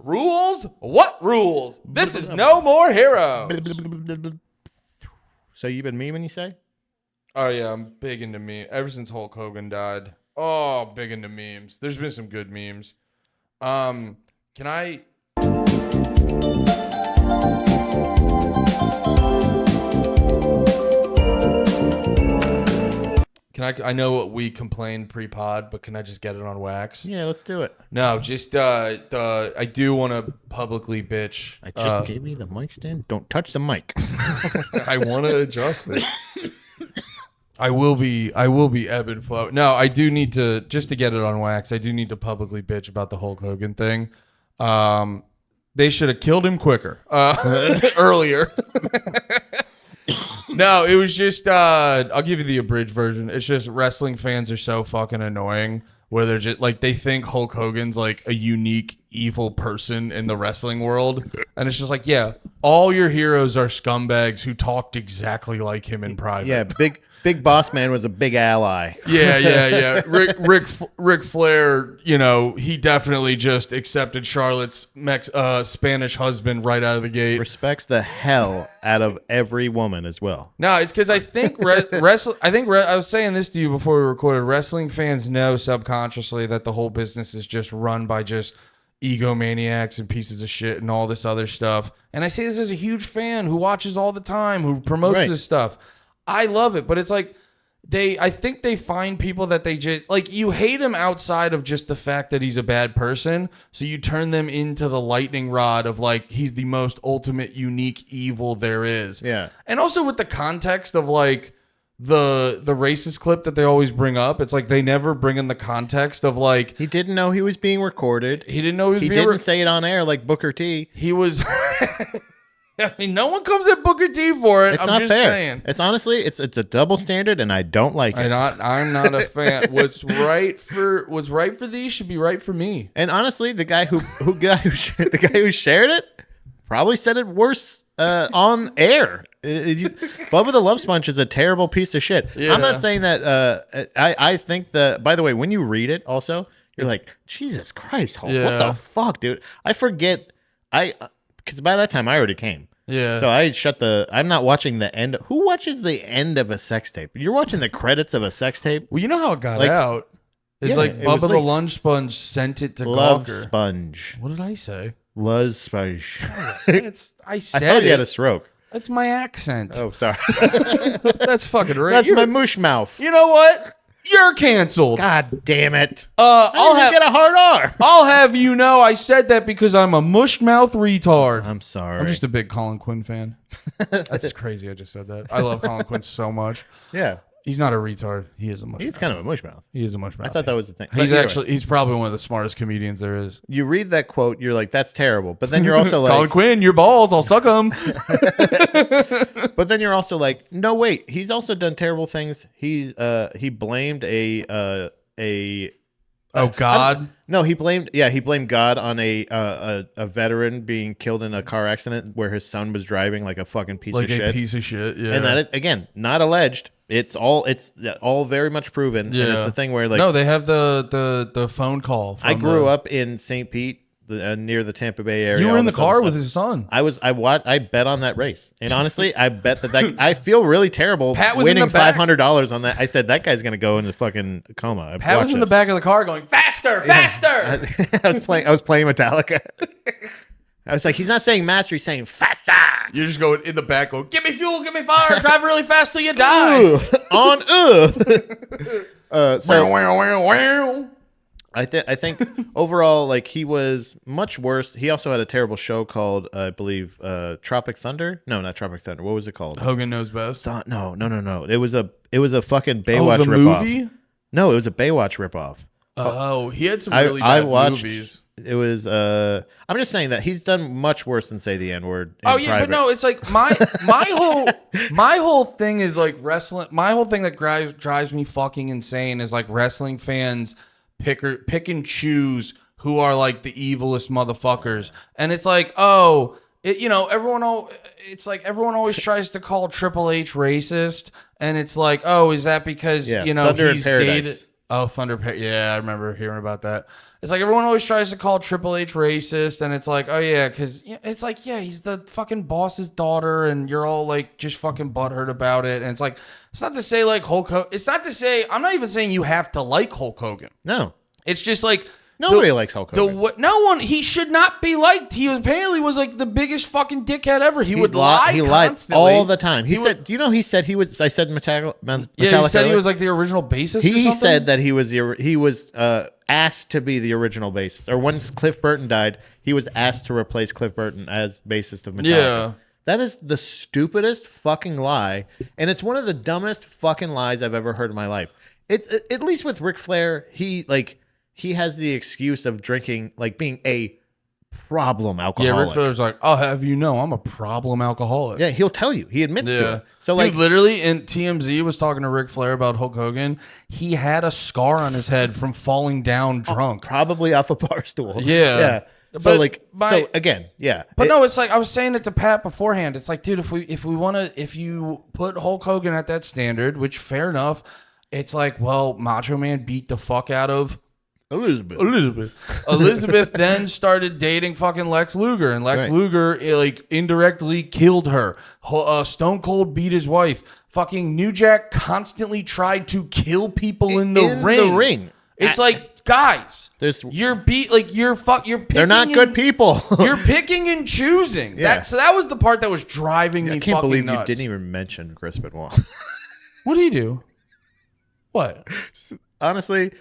Rules? What rules? This is No More Heroes. So you've been memeing, you say? Oh, yeah, I'm big into memes. Ever since Hulk Hogan died. Oh, big into memes. There's been some good memes. Can I... I know we complained pre-pod, but can I just get it on wax? Yeah, let's do it. No, just I do want to publicly bitch. I just gave you the mic stand. Don't touch the mic. I want to adjust it. I will be ebb and flow. No, I do need to, just to get it on wax, I do need to publicly bitch about the Hulk Hogan thing. They should have killed him quicker, earlier. No, it was just, I'll give you the abridged version. It's just wrestling fans are so fucking annoying where they're just like, they think Hulk Hogan's like a unique evil person in the wrestling world. And it's just like, yeah, all your heroes are scumbags who talked exactly like him in private. Yeah, Big Boss Man was a big ally. Yeah. Ric Flair, you know, he definitely just accepted Charlotte's Spanish husband right out of the gate. Respects the hell out of every woman as well. No, it's because I think wrestling. I was saying this to you before we recorded. Wrestling fans know subconsciously that the whole business is just run by just egomaniacs and pieces of shit and all this other stuff. And I say this as a huge fan who watches all the time, who promotes this stuff. I love it, but it's like I think they find people that they just like, you hate him outside of just the fact that he's a bad person, so you turn them into the lightning rod of like he's the most ultimate unique evil there is. Yeah. And also with the context of like the racist clip that they always bring up, it's like they never bring in the context of like he didn't know he was being recorded. He didn't know he didn't say it on air like Booker T. He was I mean, no one comes at Booker T for it. It's I'm not just fair. saying. It's honestly, it's a double standard, and I don't like it. I'm not a fan. What's right for thee should be right for me. And honestly, the guy who shared it probably said it worse on air. Bubba the Love Sponge is a terrible piece of shit. Yeah. I'm not saying that. I think that. By the way, when you read it, also you're like, Jesus Christ, Hulk, what the fuck, dude? I forget. Because by that time I already came. Yeah. So I'm not watching the end. Who watches the end of a sex tape? You're watching the credits of a sex tape? Well, you know how it got out. It's like Bubba the Lunch Sponge sent it to Love Gawker. Sponge. What did I say? Luz Sponge. I said I thought you had a stroke. That's my accent. Oh, sorry. That's fucking right. That's my mush mouth. You know what? You're canceled. God damn it. I'll get a hard R. I'll have you know I said that because I'm a mush mouth retard. I'm sorry. I'm just a big Colin Quinn fan. That's crazy. I just said that. I love Colin Quinn so much. Yeah. He's not a retard. He is a mush mouth. He's kind of a mush mouth. He is a mush mouth. I thought that was the thing. He's probably one of the smartest comedians there is. You read that quote, you're like, that's terrible. But then you're also like, Colin Quinn, your balls, I'll suck them. But then you're also like, no, wait, he's also done terrible things. He blamed God. He blamed God on a veteran being killed in a car accident where his son was driving like a fucking piece of shit. Like a piece of shit, yeah. And that, again, not alleged. It's all very much proven. Yeah. And it's a thing where like, no, they have the phone call. I grew up in St. Pete, near the Tampa Bay area. You were in the car with his son. I bet on that race, and honestly, I bet that I feel really terrible Pat was winning in the back. $500 on that. I said that guy's gonna go into fucking coma. Pat was in the back of the car going faster. I was playing Metallica. I was like, he's not saying master, he's saying faster. You're just going in the back, going, give me fuel, give me fire, drive really fast till you die. I think overall, like, he was much worse. He also had a terrible show called, I believe, Tropic Thunder. No, not Tropic Thunder. What was it called? Hogan Knows Best. No. It was a fucking Baywatch ripoff. Movie? No, it was a Baywatch ripoff. Oh, he had some really bad movies. It was. I'm just saying that he's done much worse than say the N-word. Oh yeah, private. But no, it's like my whole thing is like wrestling. My whole thing that drives me fucking insane is like wrestling fans pick and choose who are like the evilest motherfuckers, and it's like everyone always tries to call Triple H racist, and it's like, oh, is that because Thunder he's dated? Oh, yeah, I remember hearing about that. It's like everyone always tries to call Triple H racist, and it's like, oh yeah, because it's like, yeah, he's the fucking boss's daughter, and you're all like just fucking butthurt about it. And it's like, it's not to say like Hulk Hogan. It's not to say, I'm not even saying you have to like Hulk Hogan. No. It's just like nobody likes Hulk Hogan. No one. He should not be liked. He apparently was like the biggest fucking dickhead ever. He would lie. He lied constantly. All the time. He said, "Do you know?" He said he was. I said Metallica. Yeah, he said he was like the original bassist. He said that he was asked to be the original bassist. Or once Cliff Burton died, he was asked to replace Cliff Burton as bassist of Metallica. Yeah. That is the stupidest fucking lie, and it's one of the dumbest fucking lies I've ever heard in my life. It's at least with Ric Flair, he has the excuse of drinking, like being a problem alcoholic. Yeah, Ric Flair's like, I'll have you know, I'm a problem alcoholic. Yeah, he'll tell you. He admits to it. So like, literally, in TMZ was talking to Ric Flair about Hulk Hogan. He had a scar on his head from falling down drunk, probably off a bar stool. Yeah, yeah. So so again, yeah. But no, it's like I was saying it to Pat beforehand. It's like, dude, if you put Hulk Hogan at that standard, which fair enough, it's like, well, Macho Man beat the fuck out of Elizabeth then started dating fucking Lex Luger, and Lex Luger like indirectly killed her. Stone Cold beat his wife. Fucking New Jack constantly tried to kill people in the ring. It's like, guys, you're picking. They're not good people. You're picking and choosing. Yeah. That was the part that was driving me. I can't believe nuts. You didn't even mention Chris Benoit. What did he do? What? Honestly.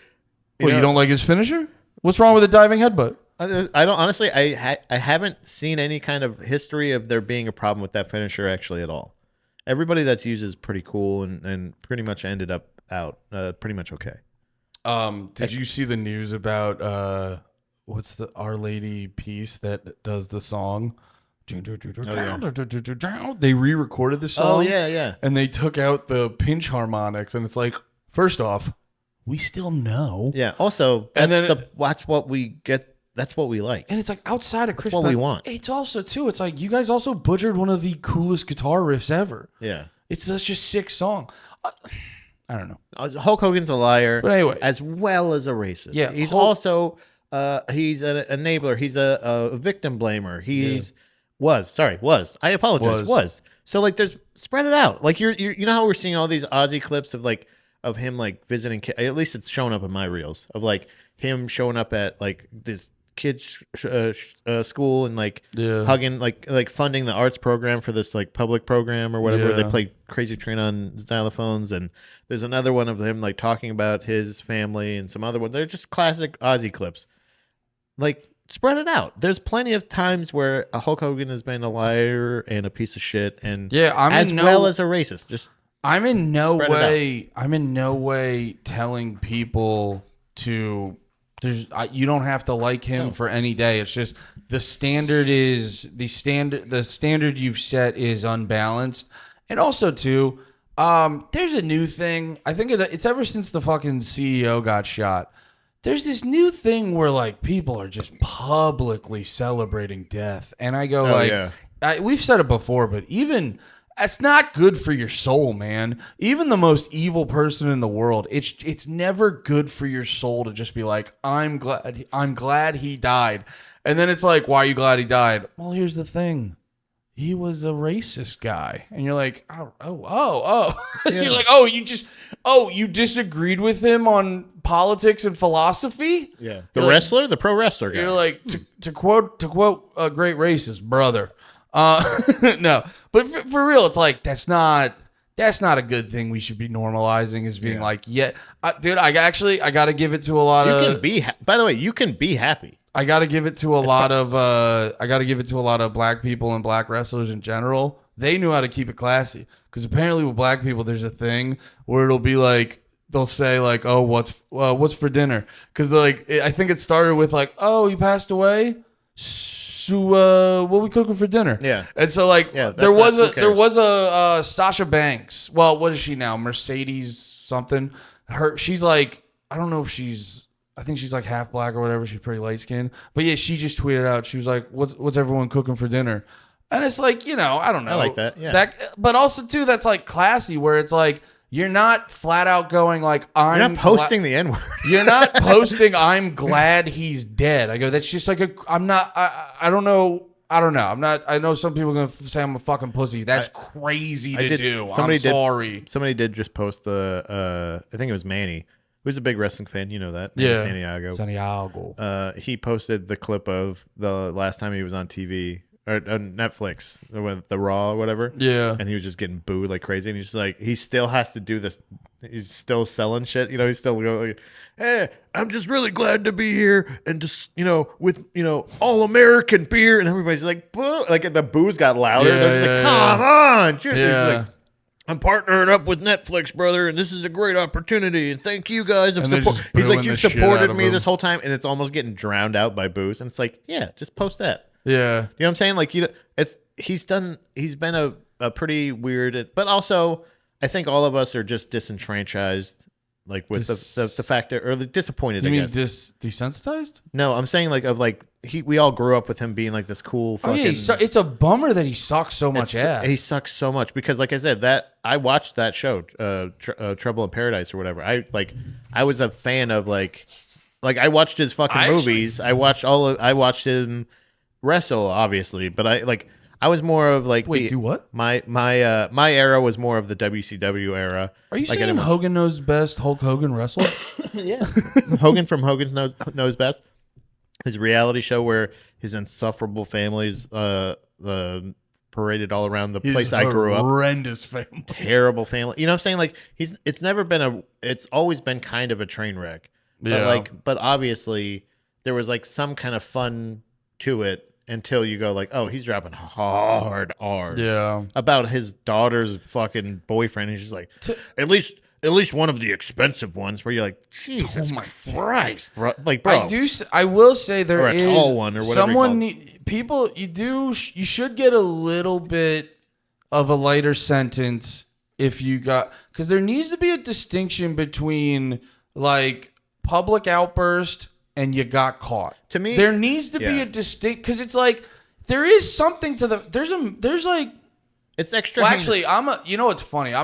You don't like his finisher? What's wrong with a diving headbutt? I don't honestly. I haven't seen any kind of history of there being a problem with that finisher actually at all. Everybody that's used is pretty cool and pretty much ended up out pretty much okay. Did you see the news about what's the Our Lady piece that does the song? They re-recorded the song. Oh yeah. And they took out the pinch harmonics, and it's like, first off, we still know. Yeah. Also, that's what we get. That's what we like. And it's like outside of Chris. That's what we want. It's also too. It's like you guys also butchered one of the coolest guitar riffs ever. Yeah. It's such a sick song. I don't know. Hulk Hogan's a liar, but anyway, as well as a racist. Yeah. He's also he's an enabler. He's a victim blamer. Was. I apologize. Was. So like, there's spread it out. Like you know how we're seeing all these Aussie clips of him like visiting, at least it's showing up in my reels of like him showing up at like this kid's school and like hugging like funding the arts program for this like public program or whatever. They play Crazy Train on xylophones, and there's another one of him like talking about his family and some other ones. They're just classic Aussie clips. Like, spread it out. There's plenty of times where a Hulk Hogan has been a liar and a piece of shit, and well as a racist. Just I'm in no way telling people to. You don't have to like him for any day. It's just the standard you've set is unbalanced, and also too, there's a new thing. I think it's ever since the fucking CEO got shot. There's this new thing where like people are just publicly celebrating death, and I go we've said it before, but even. That's not good for your soul, man. Even the most evil person in the world, it's never good for your soul to just be like, I'm glad he died. And then it's like, why are you glad he died? Well, here's the thing. He was a racist guy. And you're like, oh. Yeah. You're like, you disagreed with him on politics and philosophy? Yeah. The pro wrestler guy. You're like, to quote a great racist, brother. No, but for real, it's like that's not a good thing. We should be normalizing as being like, dude. I got to give it to a lot of. You can be. By the way, you can be happy. I got to give it to a lot of. I got to give it to a lot of black people and black wrestlers in general. They knew how to keep it classy, because apparently with black people, there's a thing where it'll be like they'll say like, oh, what's for dinner? Because like I think it started with like, oh, he passed away. So what we cooking for dinner? Yeah. And so like there was a Sasha Banks. Well, what is she now? Mercedes something. She's like, I don't know if I think she's like half black or whatever. She's pretty light skinned. But yeah, she just tweeted out. She was like, what's everyone cooking for dinner? And it's like, I don't know. I like that. Yeah. But also too, that's like classy, where it's like, you're not flat out going like, I'm You're not posting the N-word. You're not posting, I'm glad he's dead. I go, that's just like I don't know. I know some people are going to say I'm a fucking pussy. That's crazy to do. I'm sorry. Somebody did just post I think it was Manny, who's a big wrestling fan. You know that. Yeah. Santiago. He posted the clip of the last time he was on TV. Or Netflix with the Raw or whatever. Yeah. And he was just getting booed like crazy. And he's just like, he still has to do this. He's still selling shit. You know, he's still going like, hey, I'm just really glad to be here. And just, with, all American beer. And everybody's like, boo. Like the boos got louder. Yeah, They're just like, come on. Dude. Yeah. He's like, I'm partnering up with Netflix, brother. And this is a great opportunity. And thank you guys. He's like, you supported me this whole time. And it's almost getting drowned out by boos. And it's like, yeah, just post that. Yeah. You know what I'm saying? Like, he's been a pretty weird, but also I think all of us are just disenfranchised, like with the fact that, or disappointed, you I mean guess. Desensitized? No, I'm saying we all grew up with him being like this cool fucking. Oh yeah, it's a bummer that he sucks so much ass. He sucks so much because, like I said, that I watched that show, Trouble in Paradise or whatever. I was a fan of like I watched his fucking movies. I watched him wrestle, obviously, but I was more of like do what? My era was more of the WCW era. Are you saying Hogan knows best? Hulk Hogan wrestled? Yeah, Hogan from Hogan's knows best. His reality show where his insufferable families paraded all around the place I grew up. Horrendous family, terrible family. You know what I'm saying? Like it's always been kind of a train wreck. Yeah. But obviously there was like some kind of fun to it until you go like, oh, he's dropping hard R's about his daughter's fucking boyfriend. He's just like, at least one of the expensive ones where you're like, Jesus Christ, bro. Like, bro. I will say there is a tall one or whatever. You should get a little bit of a lighter sentence because there needs to be a distinction between like public outburst and you got caught. To me, there needs to be a distinct, because it's like there is something to there's like it's extra. Well, actually, it's funny. I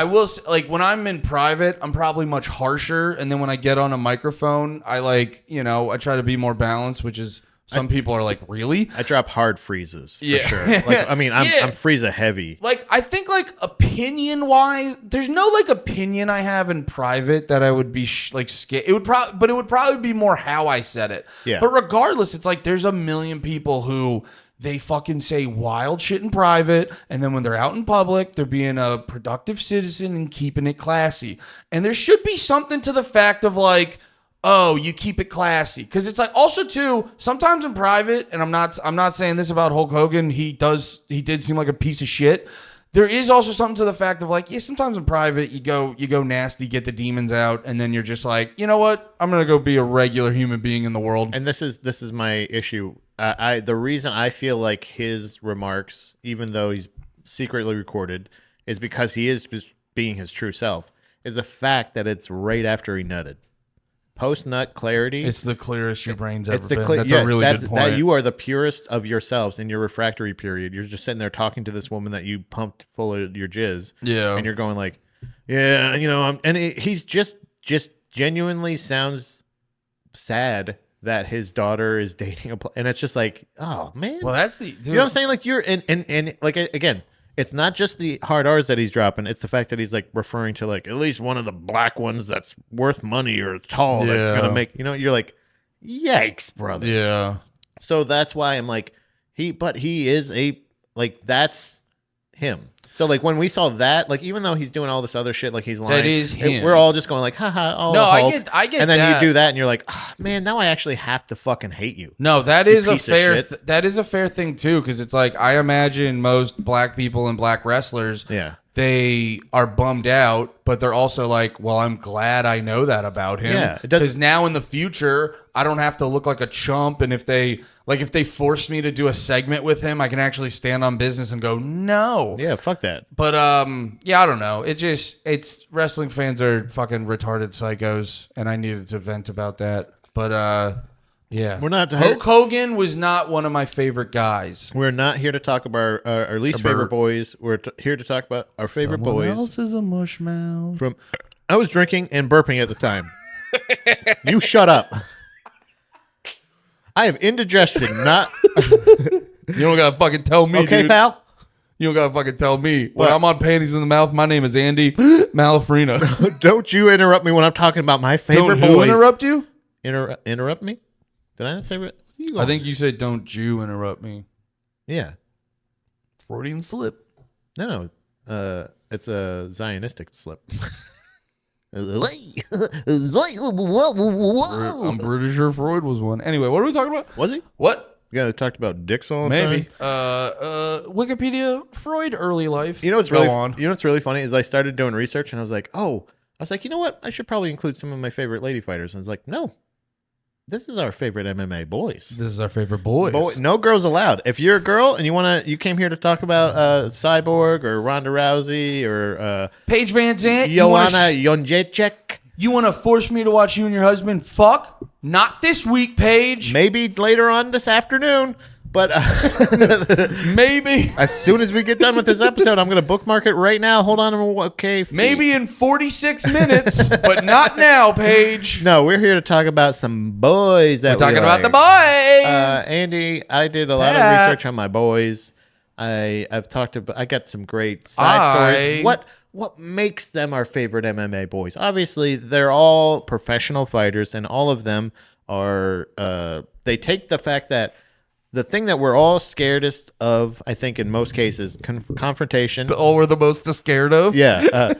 will say, like when I'm in private, I'm probably much harsher, and then when I get on a microphone, I I try to be more balanced, which is some people are like, really? I drop hard freezes for sure. Like, I mean, I'm Frieza heavy. Like, I think like opinion wise, there's no like opinion I have in private that I would be scared. It would probably be more how I said it. Yeah. But regardless, it's like there's a million people who they fucking say wild shit in private, and then when they're out in public, they're being a productive citizen and keeping it classy. And there should be something to the fact of like, oh, you keep it classy. Because it's like also too, sometimes in private, and I'm not saying this about Hulk Hogan, he did seem like a piece of shit. There is also something to the fact of like, yeah, sometimes in private you go nasty, get the demons out, and then you're just like, you know what? I'm gonna go be a regular human being in the world. And this is my issue. The reason I feel like his remarks, even though he's secretly recorded, is because he is just being his true self, is the fact that it's right after he nutted. Post-nut clarity. It's the clearest your brain's ever been. That's a really good point. That you are the purest of yourselves in your refractory period. You're just sitting there talking to this woman that you pumped full of your jizz. Yeah. And you're going like, yeah, he's just genuinely sounds sad that his daughter is dating and it's just like, oh man. Well, that's the dude. You know what I'm saying? Like you're and like again, it's not just the hard R's that he's dropping. It's the fact that he's like referring to like at least one of the black ones that's worth money or tall that's gonna make, you're like, yikes, brother. Yeah. So that's why I'm like, he is that's him. So like when we saw that, like even though he's doing all this other shit, like he's lying, that is him. We're all just going like, haha. Oh, no, Hulk. I get. And then that. you do that, and you're like, oh, man, now I actually have to fucking hate you. No, that is a fair. That is a fair thing too, because it's like I imagine most black people and black wrestlers. Yeah. They are bummed out, but they're also like, well, I'm glad I know that about him. Yeah, because now in the future, I don't have to look like a chump. And if they force me to do a segment with him, I can actually stand on business and go, no. Yeah, fuck that. But yeah, I don't know. It's wrestling fans are fucking retarded psychos, and I needed to vent about that. But Yeah. We're not Hulk Hogan was not one of my favorite guys. We're not here to talk about our least favorite boys. We're here to talk about our favorite Someone boys. else is a mush mouth. I was drinking and burping at the time. You shut up. I have indigestion, not. You don't gotta fucking tell me, Okay, dude. pal. You don't gotta fucking tell me. When What? I'm on panties in the mouth, my name is Andy Malafrina. Don't you interrupt me when I'm talking about my favorite Don't boys. who interrupt you? Interrupt me? Did I not say what? I think you said don't you interrupt me. Yeah. Freudian slip. No. It's a Zionistic slip. I'm pretty sure Freud was one. Anyway, what are we talking about? Was he? What? Yeah, they talked about dicks all the Maybe. time. Wikipedia, Freud, early life. You know what's Go really on. You know what's really funny is I started doing research and I was like, you know what? I should probably include some of my favorite lady fighters. And I was like, no, this is our favorite MMA boys. This is our favorite boys. No girls allowed. If you're a girl and you came here to talk about Cyborg or Ronda Rousey or Paige Van Zandt. Joanna Jędrzejczyk. You want to force me to watch you and your husband fuck? Not this week, Paige. Maybe later on this afternoon, but Maybe. as soon as we get done with this episode, I'm going to bookmark it right now. Hold on. Okay. Maybe in 46 minutes, but not now, Paige. No, we're here to talk about some boys that We're talking about like. the boys. Andy, I did a lot of research on my boys. I got some great side stories. What makes them our favorite MMA boys? Obviously, they're all professional fighters, and all of them are. They take the fact that the thing that we're all scaredest of, I think, in most cases, confrontation. All we're the most scared of. Yeah,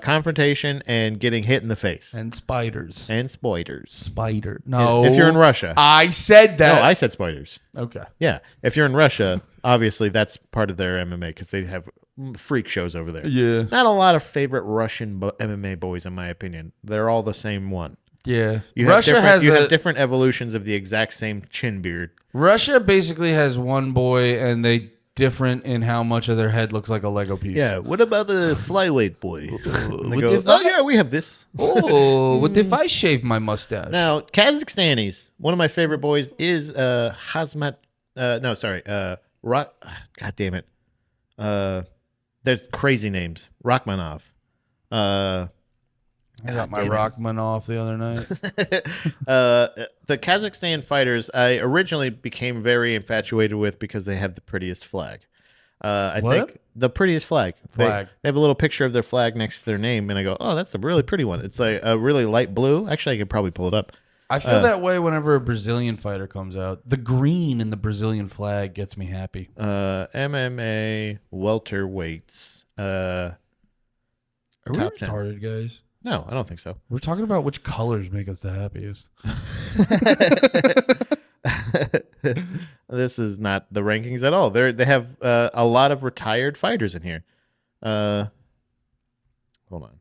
confrontation and getting hit in the face. And spiders. And spiders. Spider. No. If you're in Russia. I said that. No, I said spiders. Okay. Yeah. If you're in Russia, obviously that's part of their MMA because they have freak shows over there. Yeah. Not a lot of favorite Russian MMA boys, in my opinion. They're all the same one. Yeah. You have different evolutions of the exact same chin beard. Russia basically has one boy, and they different in how much of their head looks like a Lego piece. Yeah. What about the flyweight boy? And they go, if I- yeah, we have this. Oh, what if I shave my mustache? Now, Kazakhstanis, one of my favorite boys is Hazmat. God damn it. There's crazy names. Rachmanov. I got my Rockman off the other night. The Kazakhstan fighters I originally became very infatuated with because they have the prettiest flag. I think the prettiest flag. They have a little picture of their flag next to their name, and I go, oh, that's a really pretty one. It's like a really light blue. Actually, I could probably pull it up. I feel that way whenever a Brazilian fighter comes out. The green in the Brazilian flag gets me happy. MMA welterweights. Are we Top 10. retarded, guys? No, I don't think so. We're talking about which colors make us the happiest. This is not the rankings at all. They have a lot of retired fighters in here. Hold on.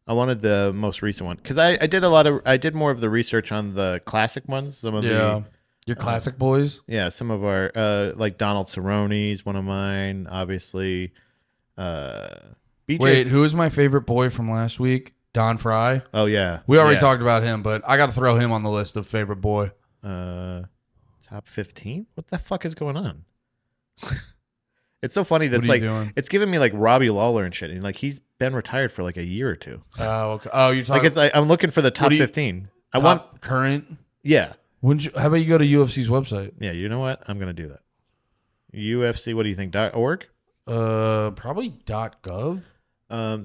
I wanted the most recent one because I did more of the research on the classic ones. Some of your classic boys. Yeah, some of our like Donald Cerrone's one of mine, obviously. BJ. Wait, who is my favorite boy from last week? Don Fry. Oh yeah, we already talked about him, but I got to throw him on the list of favorite boy. Top 15. What the fuck is going on? It's so funny. That's it's giving me like Robbie Lawler and shit. And like he's been retired for like a year or two. Oh, okay. Oh, you're talking. Like it's like I'm looking for the top 15. I want current. Yeah. How about you go to UFC's website? Yeah. You know what? I'm gonna do that. UFC. What do you think? .org? Probably .gov.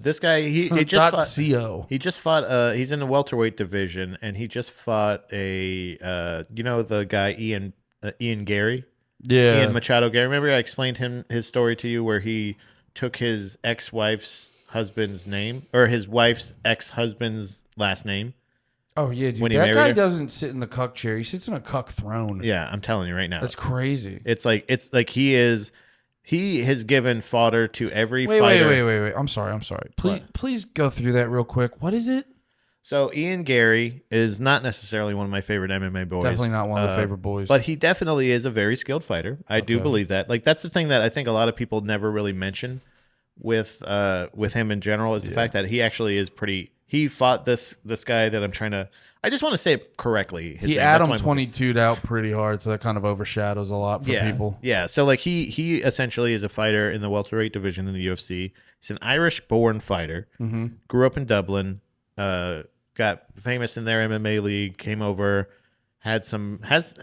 This guy he just fought, .co. He just fought. He's in the welterweight division, and he just fought a the guy Ian Gary. Yeah. Ian Machado Gary. Remember I explained his story to you where he took his ex-wife's husband's name or his wife's ex-husband's last name. Oh yeah, dude. That guy doesn't sit in the cuck chair. He sits in a cuck throne. Yeah, I'm telling you right now. That's crazy. It's like he has given fodder to every fighter. Wait. I'm sorry. Please go through that real quick. What is it? So Ian Gary is not necessarily one of my favorite MMA boys. Definitely not one of the favorite boys. But he definitely is a very skilled fighter. I do believe that. Like that's the thing that I think a lot of people never really mention with him in general is the fact that he actually is pretty. He fought this guy that I'm trying to. I just want to say it correctly. His He name. Adam That's why I'm- 22'd out pretty hard, so that kind of overshadows a lot for yeah, people. Yeah, so like he essentially is a fighter in the welterweight division in the UFC. He's an Irish-born fighter. Mm-hmm. Grew up in Dublin. Got famous in their MMA league. Came over. Has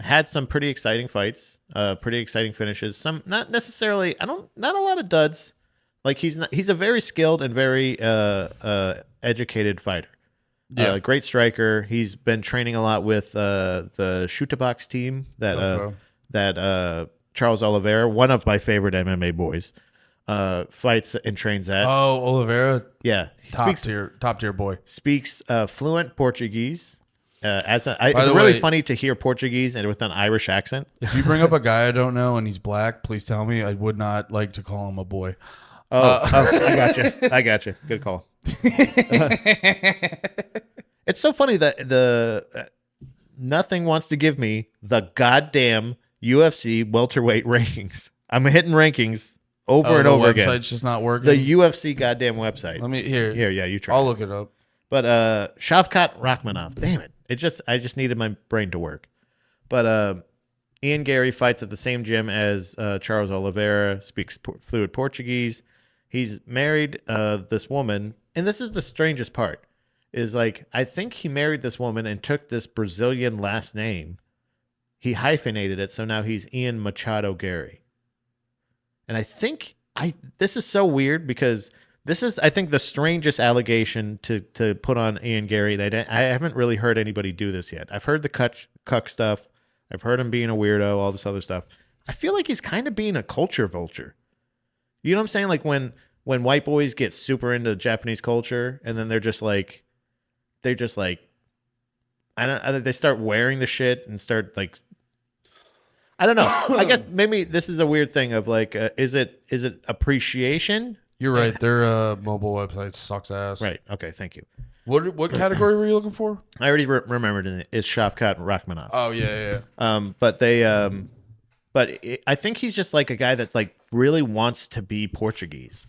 had some pretty exciting fights. Pretty exciting finishes. Some not necessarily. Not a lot of duds. Like he's a very skilled and very educated fighter. Yeah. Great striker. He's been training a lot with the Shoot-a-Box team that Charles Oliveira, one of my favorite MMA boys, fights and trains at. Oh, Oliveira. Yeah, he Top tier boy. speaks fluent Portuguese. It's the really way- funny to hear Portuguese and with an Irish accent. If you bring up a guy I don't know and he's black, please tell me. I would not like to call him a boy. I got you. Good call. It's so funny that nothing wants to give me the goddamn UFC welterweight rankings. I'm hitting rankings over and over again. The website's just not working. The UFC goddamn website. Let me here. Yeah, you try. I'll look it up. But Shavkat Rakhmonov. Damn it. I just needed my brain to work. But Ian Gary fights at the same gym as Charles Oliveira, speaks fluent Portuguese. He's married this woman, and this is the strangest part. Is like I think he married this woman and took this Brazilian last name. He hyphenated it, so now he's Ian Machado Gary. And I think this is so weird because this is I think the strangest allegation to put on Ian Gary. And I haven't really heard anybody do this yet. I've heard the cuck stuff. I've heard him being a weirdo, all this other stuff. I feel like he's kind of being a culture vulture. You know what I'm saying? Like when white boys get super into Japanese culture and then they're just like they start wearing the shit and start like I don't know. I guess maybe this is a weird thing of like is it appreciation? You're right. Their mobile website sucks ass. Right. Okay, thank you. What category were you looking for? I already remembered it. It's Shavkat Rakhmonov. Oh yeah. I think he's just like a guy that like really wants to be Portuguese.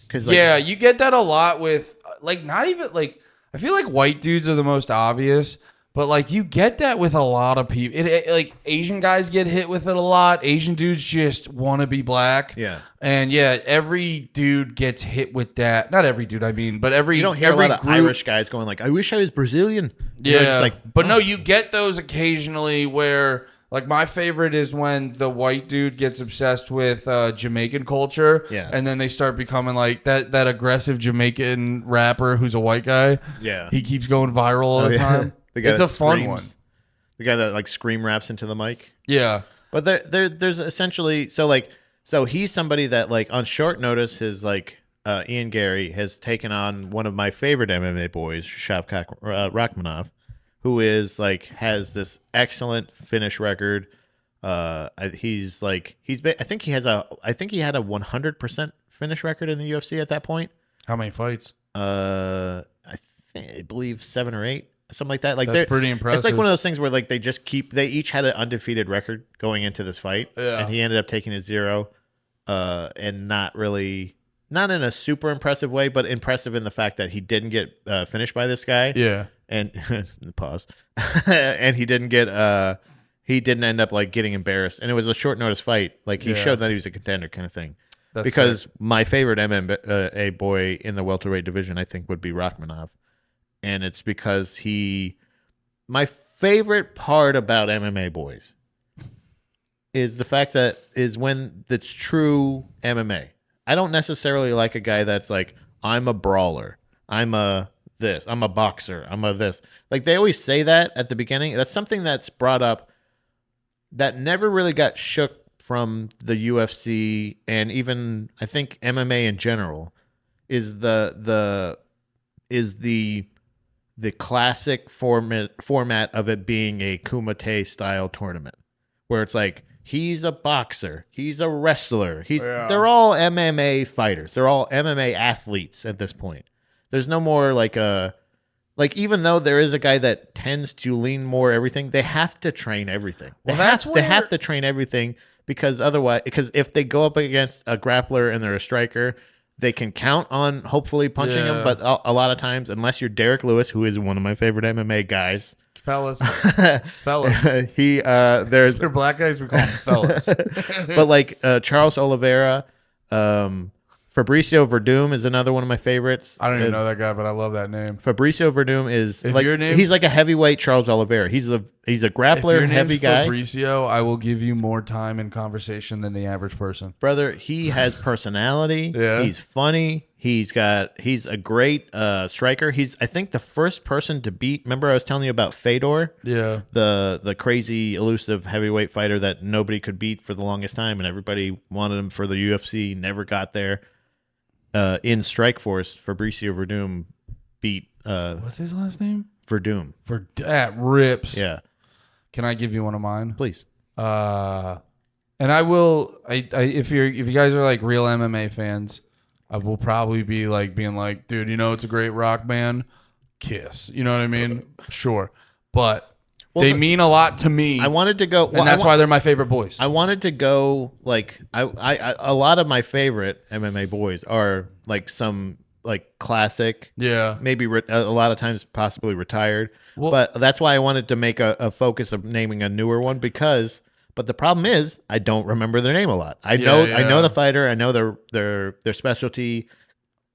Cuz You get that a lot with like not even like I feel like white dudes are the most obvious, but like you get that with a lot of people. Like Asian guys get hit with it a lot. Asian dudes just want to be black. Yeah. And yeah, every dude gets hit with that. Not every dude, I mean, but every you don't hear every a lot of Irish guys going like, "I wish I was Brazilian." You know, just like, but no, you get those occasionally where. Like, my favorite is when the white dude gets obsessed with Jamaican culture. Yeah. And then they start becoming like that aggressive Jamaican rapper who's a white guy. Yeah. He keeps going viral all the time. The guy It's that a fun one. The guy that like scream raps into the mic. Yeah. But there's essentially so he's somebody that like on short notice his like Ian Gary has taken on one of my favorite MMA boys, Shavkat Rakhmonov, who is like has this excellent finish record. I think he had a 100% finish record in the UFC at that point. How many fights? I believe 7 or 8, something like that. Like That's pretty impressive. It's like one of those things where like they each had an undefeated record going into this fight, and he ended up taking a 0, and not in a super impressive way, but impressive in the fact that he didn't get finished by this guy. Yeah. And pause. And he didn't end up like getting embarrassed. And it was a short notice fight. Like he showed that he was a contender kind of thing. That's because sick. my favorite MMA boy in the welterweight division, I think, would be Rakhmonov. And it's because my favorite part about MMA boys is the fact that is when it's true MMA. I don't necessarily like a guy that's like, I'm a brawler. I'm a boxer. I'm a this. Like they always say that at the beginning. That's something that's brought up that never really got shook from the UFC and even I think MMA in general is the classic format of it being a Kumite style tournament where it's like he's a boxer, he's a wrestler, they're all MMA fighters, they're all MMA athletes at this point. There's no more like even though there is a guy that tends to lean more everything, they have to train everything. They have to train everything because if they go up against a grappler and they're a striker, they can count on hopefully punching him. But a lot of times, unless you're Derek Lewis, who is one of my favorite MMA guys, fellas. Fellas. There's They're black guys, we call them fellas. but like Charles Oliveira, Fabricio Verdum is another one of my favorites. I don't even know that guy, but I love that name. Fabricio Verdum is If like your name- he's like a heavyweight Charles Oliveira. He's a If grappler, your heavy name's guy. Fabricio, I will give you more time in conversation than the average person. Brother, he has personality. Yeah. He's funny. He's a great striker. He's I think the first person to beat. Remember I was telling you about Fedor? Yeah. The crazy elusive heavyweight fighter that nobody could beat for the longest time and everybody wanted him for the UFC, never got there. In Strikeforce, Fabricio Verdum beat What's his last name? Verdum. For that rips. Yeah. Can I give you one of mine? Please. And I will. If you guys are like real MMA fans, I will probably be like being like, dude, you know it's a great rock band, Kiss. You know what I mean? Sure, but they mean a lot to me. I wanted to go, and that's why they're my favorite boys. I wanted to go like I a lot of my favorite MMA boys are like some like classic. Yeah, maybe a lot of times possibly retired. Well, but that's why I wanted to make a focus of naming a newer one because. But the problem is, I don't remember their name a lot. I know the fighter. I know their specialty.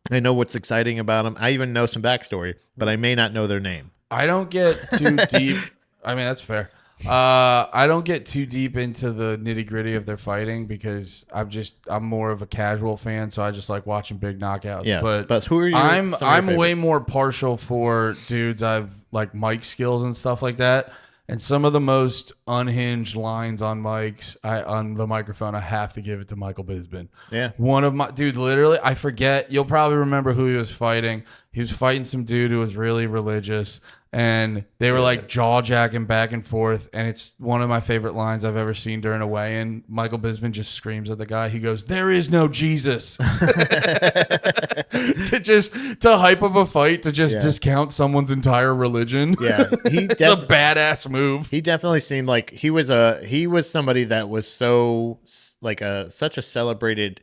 I know what's exciting about them. I even know some backstory, but I may not know their name. I don't get too deep. I mean, that's fair. I don't get too deep into the nitty gritty of their fighting because I'm more of a casual fan, so I just like watching big knockouts. Yeah, but who are you? I'm way more partial for dudes I've like mic skills and stuff like that. And some of the most unhinged lines on mics, on the microphone, I have to give it to Michael Bisping. Yeah. One of my, dude, literally, I forget. You'll probably remember who he was fighting. He was fighting some dude who was really religious. And they were like jaw jacking back and forth. And it's one of my favorite lines I've ever seen during a weigh in. Michael Bisping just screams at the guy. He goes, "There is no Jesus." To hype up a fight, to just discount someone's entire religion. Yeah. It's a badass move. He definitely seemed like he was somebody that was so like such a celebrated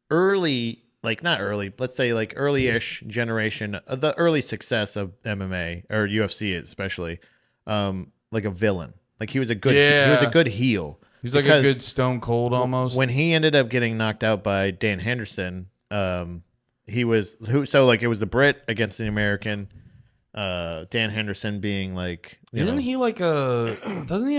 early. Like not early, let's say like early-ish generation, the early success of MMA or UFC especially, like a villain. Like he was a good heel. He's like a good Stone Cold almost. When he ended up getting knocked out by Dan Henderson, it was the Brit against the American. Dan Henderson being like, doesn't he have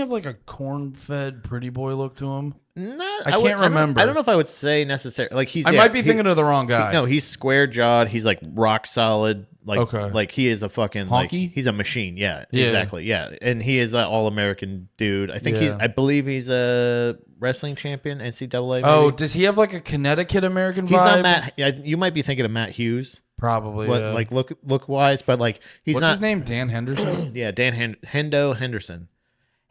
like a corn-fed pretty boy look to him? Not, I can't remember. I don't know if I would say necessarily like I might be thinking of the wrong guy. No, he's square jawed. He's like rock solid. Like like he is a fucking honky. Like, he's a machine. Yeah, exactly. Yeah, and he is an all American dude. I think I believe he's a wrestling champion, NCAA. Maybe. Oh, does he have like a Connecticut American vibe? He's not Matt. You might be thinking of Matt Hughes. Probably. Like look wise, but like he's What's not. What's his name? Dan Henderson. Yeah, Hendo Henderson.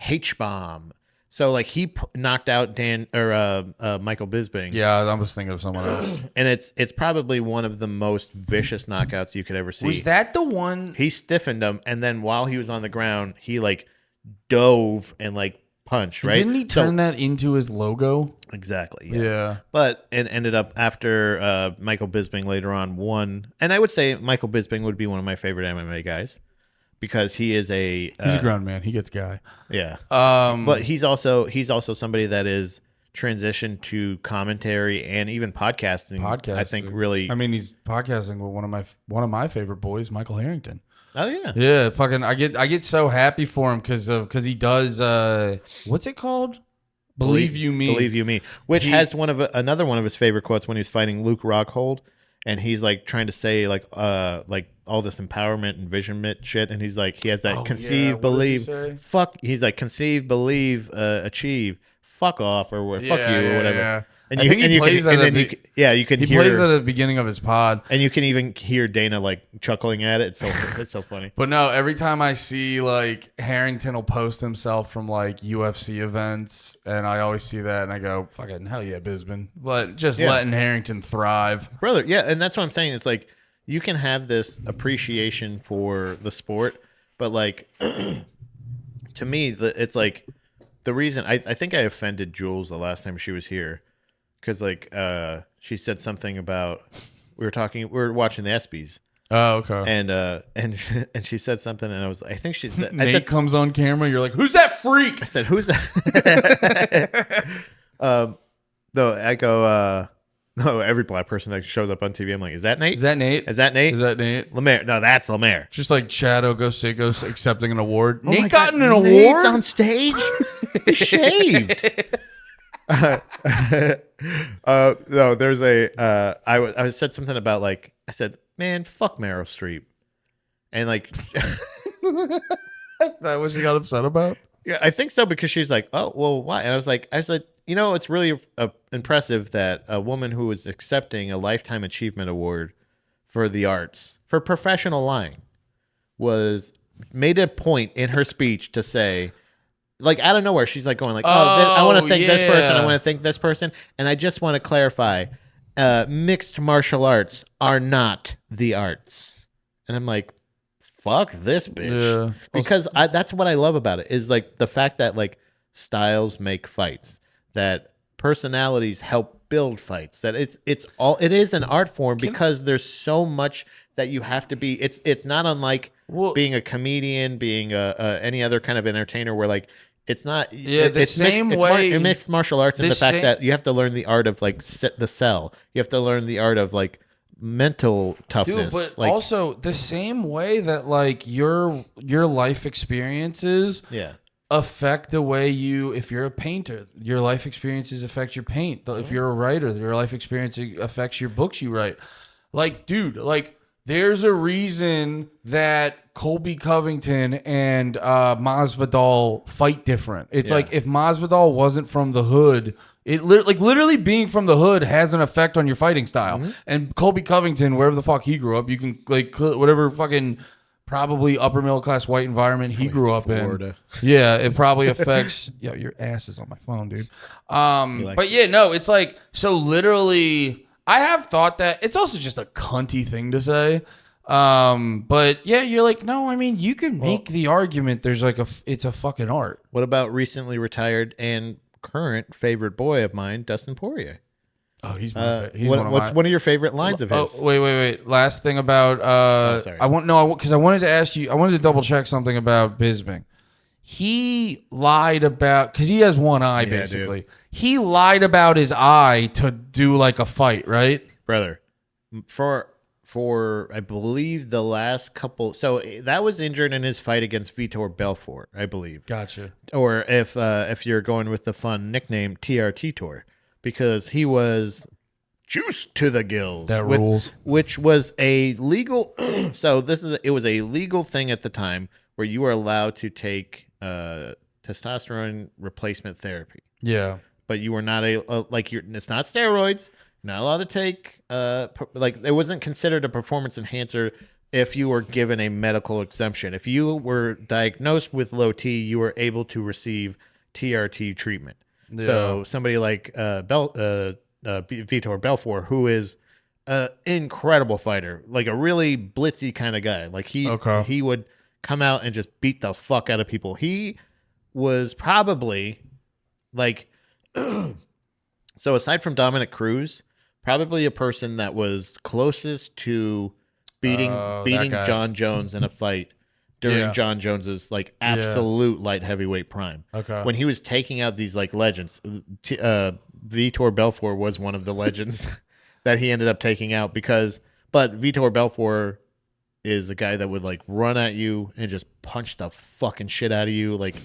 H-bomb. So like he knocked out Michael Bisping. Yeah, I was thinking of someone else. And it's probably one of the most vicious knockouts you could ever see. Was that the one? He stiffened him, and then while he was on the ground, he like dove and like punched. Right? Didn't he turn that into his logo? Exactly. Yeah. But it ended up after Michael Bisping later on won, and I would say Michael Bisping would be one of my favorite MMA guys. Because he is he's a grown man. He gets guy. Yeah. But he's also somebody that is transitioned to commentary and even podcasting. I think really. I mean, he's podcasting with one of my favorite boys, Michael Harrington. Oh yeah. Yeah. Fucking. I get so happy for him because he does. What's it called? Believe You Me. Believe You Me. Which has another one of his favorite quotes when he was fighting Luke Rockhold. And he's like trying to say like all this empowerment and vision shit, and he's like he has that conceive, believe, fuck. He's like conceive, believe, achieve, fuck off or fuck you or whatever. Yeah. And I think he plays that. You can he hear, plays that at the beginning of his pod, and you can even hear Dana like chuckling at it. It's so funny. But no, every time I see like Harrington will post himself from like UFC events, and I always see that, and I go, "Fucking hell yeah, Bisping!" But just letting Harrington thrive, brother. Yeah, and that's what I'm saying. It's like you can have this appreciation for the sport, but like to me, it's like the reason I think I offended Jules the last time she was here. Because like she said something about we were watching the ESPYs Oh, okay. And she said something, and I think she said, Nate comes on camera. You're like, who's that freak? I said, who's that? No, I go, no, every black person that shows up on TV, I'm like, is that Nate? Is that Nate? Is that Nate? Is that Nate? Lemaire? No, that's Lemaire. Just like Chad Ogosigos accepting an award. Oh my Nate God, gotten an Nate's award on stage. He's shaved. No, there's I said something about like, I said, man, fuck Meryl Streep, and like, That what she got upset about? yeah, I think so, because she's like, oh, well, why? And I was like, it's really impressive that a woman who is accepting a Lifetime Achievement Award for the arts for professional lying made a point in her speech to say, like, out of nowhere, she's like going like, I want to thank this person, I want to thank this person, and I just want to clarify, mixed martial arts are not the arts. And I'm like, fuck this bitch. Yeah. Because that's what I love about it, is like the fact that like styles make fights, that personalities help build fights, that it is an art form, because there's so much that you have to be. It's not unlike being a comedian, being any other kind of entertainer, where like it's not it's mixed martial arts, and the fact that you have to learn the art of like the cell, you have to learn the art of like mental toughness. Dude, but like, also the same way that like your life experiences affect the way if you're a painter, your life experiences affect your paint. If you're a writer, your life experience affects your books you write. Like, dude, like there's a reason that Colby Covington and Masvidal fight different. It's like if Masvidal wasn't from the hood, literally being from the hood has an effect on your fighting style. Mm-hmm. And Colby Covington, wherever the fuck he grew up, you can like whatever fucking probably upper middle class white environment he grew up in. Yeah, it probably affects. Yo, your ass is on my phone, dude. But yeah, no, it's like, so literally, I have thought that it's also just a cunty thing to say. But yeah, you're like, no, I mean, you can make the argument there's like it's a fucking art. What about recently retired and current favorite boy of mine, Dustin Poirier? Oh, he's what's one of your favorite lines of his? Oh, wait. Last thing about sorry. I wanted to ask you. I wanted to double check something about Bisping. He lied about, because he has one eye basically. Dude. He lied about his eye to do like a fight, right, brother? For I believe the last couple. So that was injured in his fight against Vitor Belfort, I believe. Gotcha. Or if you're going with the fun nickname, TRT Tour. Because he was juiced to the gills. That rules. Which was a legal. So it was a legal thing at the time where you were allowed to take testosterone replacement therapy. Yeah. But you were not it's not steroids. You're not allowed to take it wasn't considered a performance enhancer if you were given a medical exemption. If you were diagnosed with low T, you were able to receive TRT treatment. Yeah. So somebody like Vitor Belfort, who is an incredible fighter, like a really blitzy kind of guy. Like he would come out and just beat the fuck out of people. He was probably like, so aside from Dominic Cruz, probably a person that was closest to beating John Jones in a fight during John Jones's like absolute light heavyweight prime. Okay. When he was taking out these like legends, Vitor Belfort was one of the legends that he ended up taking out but Vitor Belfort is a guy that would like run at you and just punch the fucking shit out of you. Like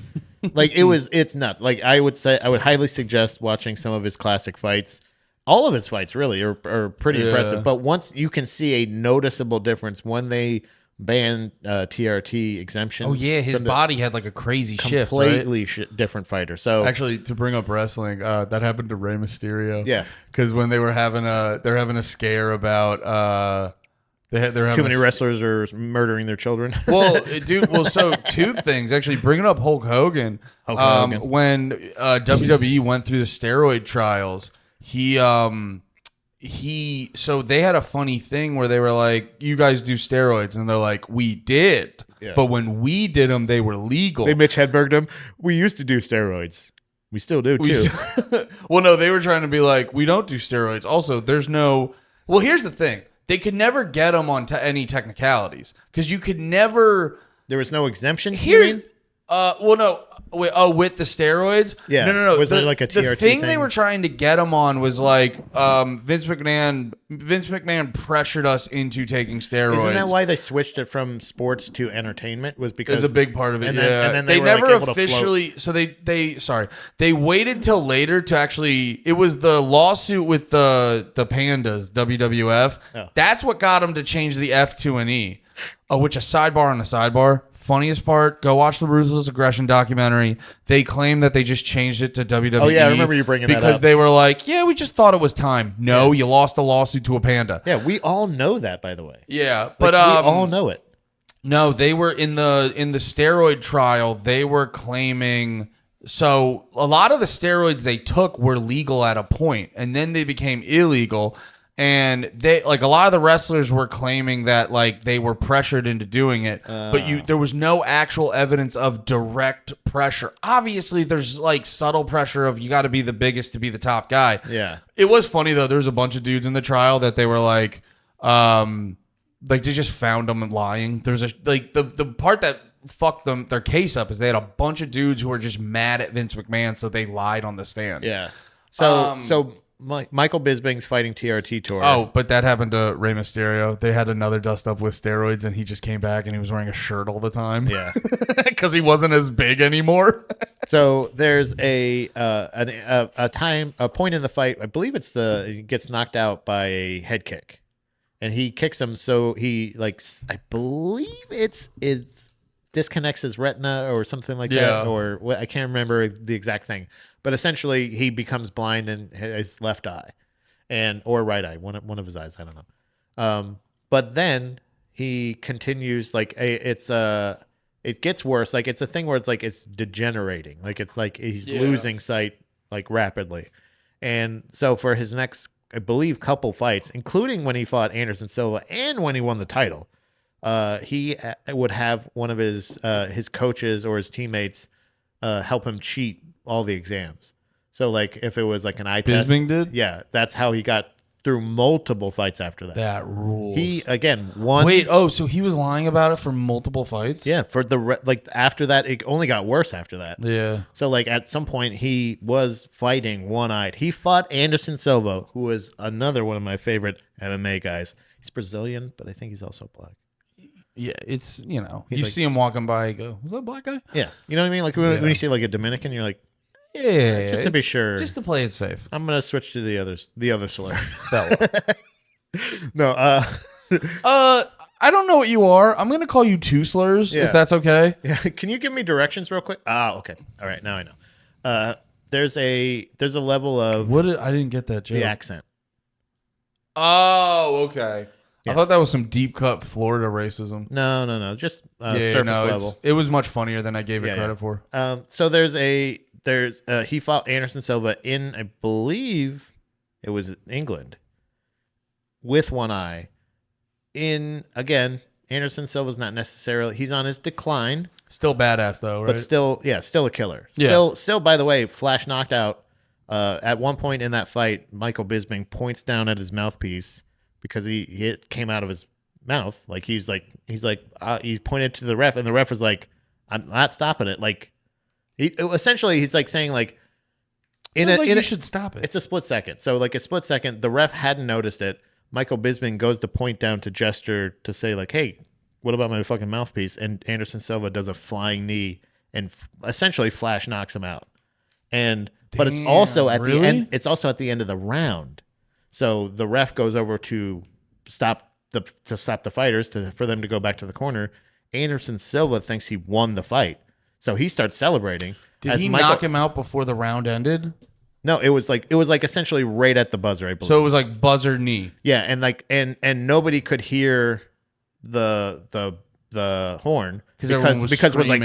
it's nuts. Like I would highly suggest watching some of his classic fights. All of his fights really are pretty impressive. But once you can see a noticeable difference when they banned TRT exemptions. Oh yeah, his body had like a crazy shift. Completely different fighder. So actually, to bring up wrestling, that happened to Rey Mysterio. Yeah, because when they're having a scare about they're too many wrestlers are murdering their children. Well, dude. Well, so two things actually. Bringing up Hulk Hogan. When WWE went through the steroid trials, so they had a funny thing where they were like, you guys do steroids, and they're like, we did, but when we did them, they were legal. They Mitch Hedberged them. We used to do steroids. We still do too. Well, no, they were trying to be like, we don't do steroids. Also, there's no. Well, here's the thing. they could never get him on any technicalities because you could never. There was no exemptions. Here's well, no. Wait, with the steroids? Yeah. No. Was there like a TRT the thing thing? they were trying to get him on was like Vince McMahon pressured us into taking steroids. Isn't that why they switched it from sports to entertainment? Was because is a big part of it. And yeah. then they were, never like, able to officially. So they waited till later to actually. It was the lawsuit with the pandas, WWF. Oh. That's what got them to change the F to an E. Which a sidebar on a sidebar. Funniest part, go watch the Ruthless Aggression documentary. They claim that they just changed it to WWE. Oh, yeah, I remember you bringing that up. Because they were like, yeah, we just thought it was time. No, you lost a lawsuit to a panda. Yeah, we all know that, by the way. Yeah, But but we all know it. no, they were in the steroid trial. They were claiming so a lot of the steroids they took were legal at a point, and then they became illegal. And they like a lot of the wrestlers were claiming that like they were pressured into doing it, but there was no actual evidence of direct pressure. Obviously, there's like subtle pressure of you got to be the biggest to be the top guy. Yeah. It was funny though. There was a bunch of dudes in the trial that they were like they just found them lying. There's a like the part that fucked their case up is they had a bunch of dudes who were just mad at Vince McMahon, so they lied on the stand. Yeah. So Michael Bisping's fighting TRT tour. Oh, but that happened to Rey Mysterio. They had another dust up with steroids, and he just came back and he was wearing a shirt all the time. Yeah, because he wasn't as big anymore. So there's a point in the fight. I believe he gets knocked out by a head kick, and he kicks him. So he I believe it's disconnects his retina or something like that, or I can't remember the exact thing. But essentially, he becomes blind in his left eye, or right eye, one of his eyes. I don't know. But then he continues. It gets worse. Like it's a thing where it's degenerating. Like it's like he's losing sight rapidly. And so for his next, I believe, couple fights, including when he fought Anderson Silva and when he won the title, he would have one of his coaches or his teammates help him cheat all the exams. So if it was an eye test, Bisping did? Yeah, that's how he got through multiple fights after that. That rules. He again won. Wait, so he was lying about it for multiple fights? Yeah, for after that, it only got worse after that. Yeah. So at some point he was fighting one-eyed. He fought Anderson Silva, who is another one of my favorite MMA guys. He's Brazilian, but I think he's also black. Yeah, it's you He's see him walking by, you go, "Was that a black guy?" Yeah, you know what I mean. When you see a Dominican, you're like, yeah, just to be sure, just to play it safe. I'm gonna switch to the other slur. No, I don't know what you are. I'm gonna call you two slurs if that's okay. Yeah, can you give me directions real quick? Okay, all right, now I know. There's a level of I didn't get that joke. The accent. Oh, okay. Yeah. I thought that was some deep cut Florida racism. No. Just surface level. It was much funnier than I gave it credit for. So he fought Anderson Silva in, I believe it was England, with one eye. Anderson Silva's not necessarily, he's on his decline. Still badass though, right? But still a killer. Yeah. Still, by the way, Flash knocked out. At one point in that fight, Michael Bisping points down at his mouthpiece because it came out of his mouth. He pointed to the ref, and the ref was like, "I'm not stopping it." Essentially, he's saying you should stop it. It's a split second. So a split second, the ref hadn't noticed it. Michael Bisping goes to point down to gesture to say "Hey, what about my fucking mouthpiece?" And Anderson Silva does a flying knee and essentially Flash knocks him out. But it's also at the end. It's also at the end of the round. So the ref goes over to stop the fighters for them to go back to the corner. Anderson Silva thinks he won the fight, so he starts celebrating. Did he knock him out before the round ended? No, it was essentially right at the buzzer, I believe. So it was buzzer knee. Yeah, and nobody could hear the horn because it was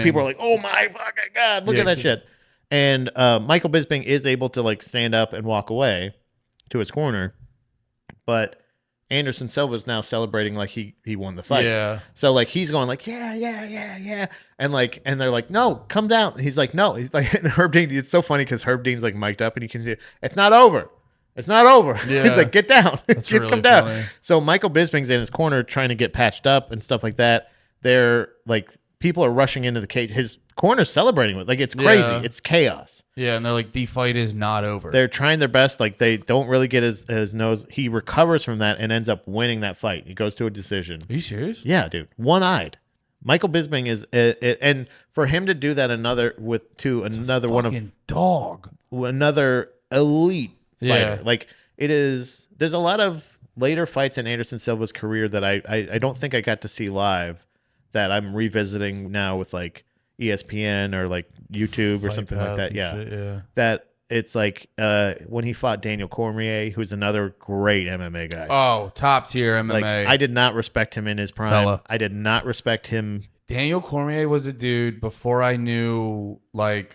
people were like, "Oh my fucking god, look at that shit." And Michael Bisping is able to stand up and walk away to his corner, but Anderson Silva's now celebrating like he won the fight. Yeah. So he's going yeah, and they're like, "No, come down." He's like, "No." He's like, and Herb Dean. It's so funny because Herb Dean's mic'd up and you can see it's not over. It's not over. Yeah. He's like, get down. That's Come really down. funny. So Michael Bisping's in his corner trying to get patched up and stuff like that. They're like, people are rushing into the cage. His corner's celebrating with, like, it's crazy. Yeah. It's chaos. Yeah, and they're like, the fight is not over. They're trying their best. Like, they don't really get his nose. He recovers from that and ends up winning that fight. He goes to a decision. Are you serious? Yeah, dude. One-eyed. Michael Bisping is, and for him to do that another elite fighter. Like, it is. There's a lot of later fights in Anderson Silva's career that I don't think I got to see live that I'm revisiting now with like ESPN or like YouTube or something like that. Yeah. Yeah. That it's like when he fought Daniel Cormier, who's another great MMA guy. Oh, top tier MMA. Like, I did not respect him in his prime. Fella. I did not respect him. Daniel Cormier was a dude before I knew, like,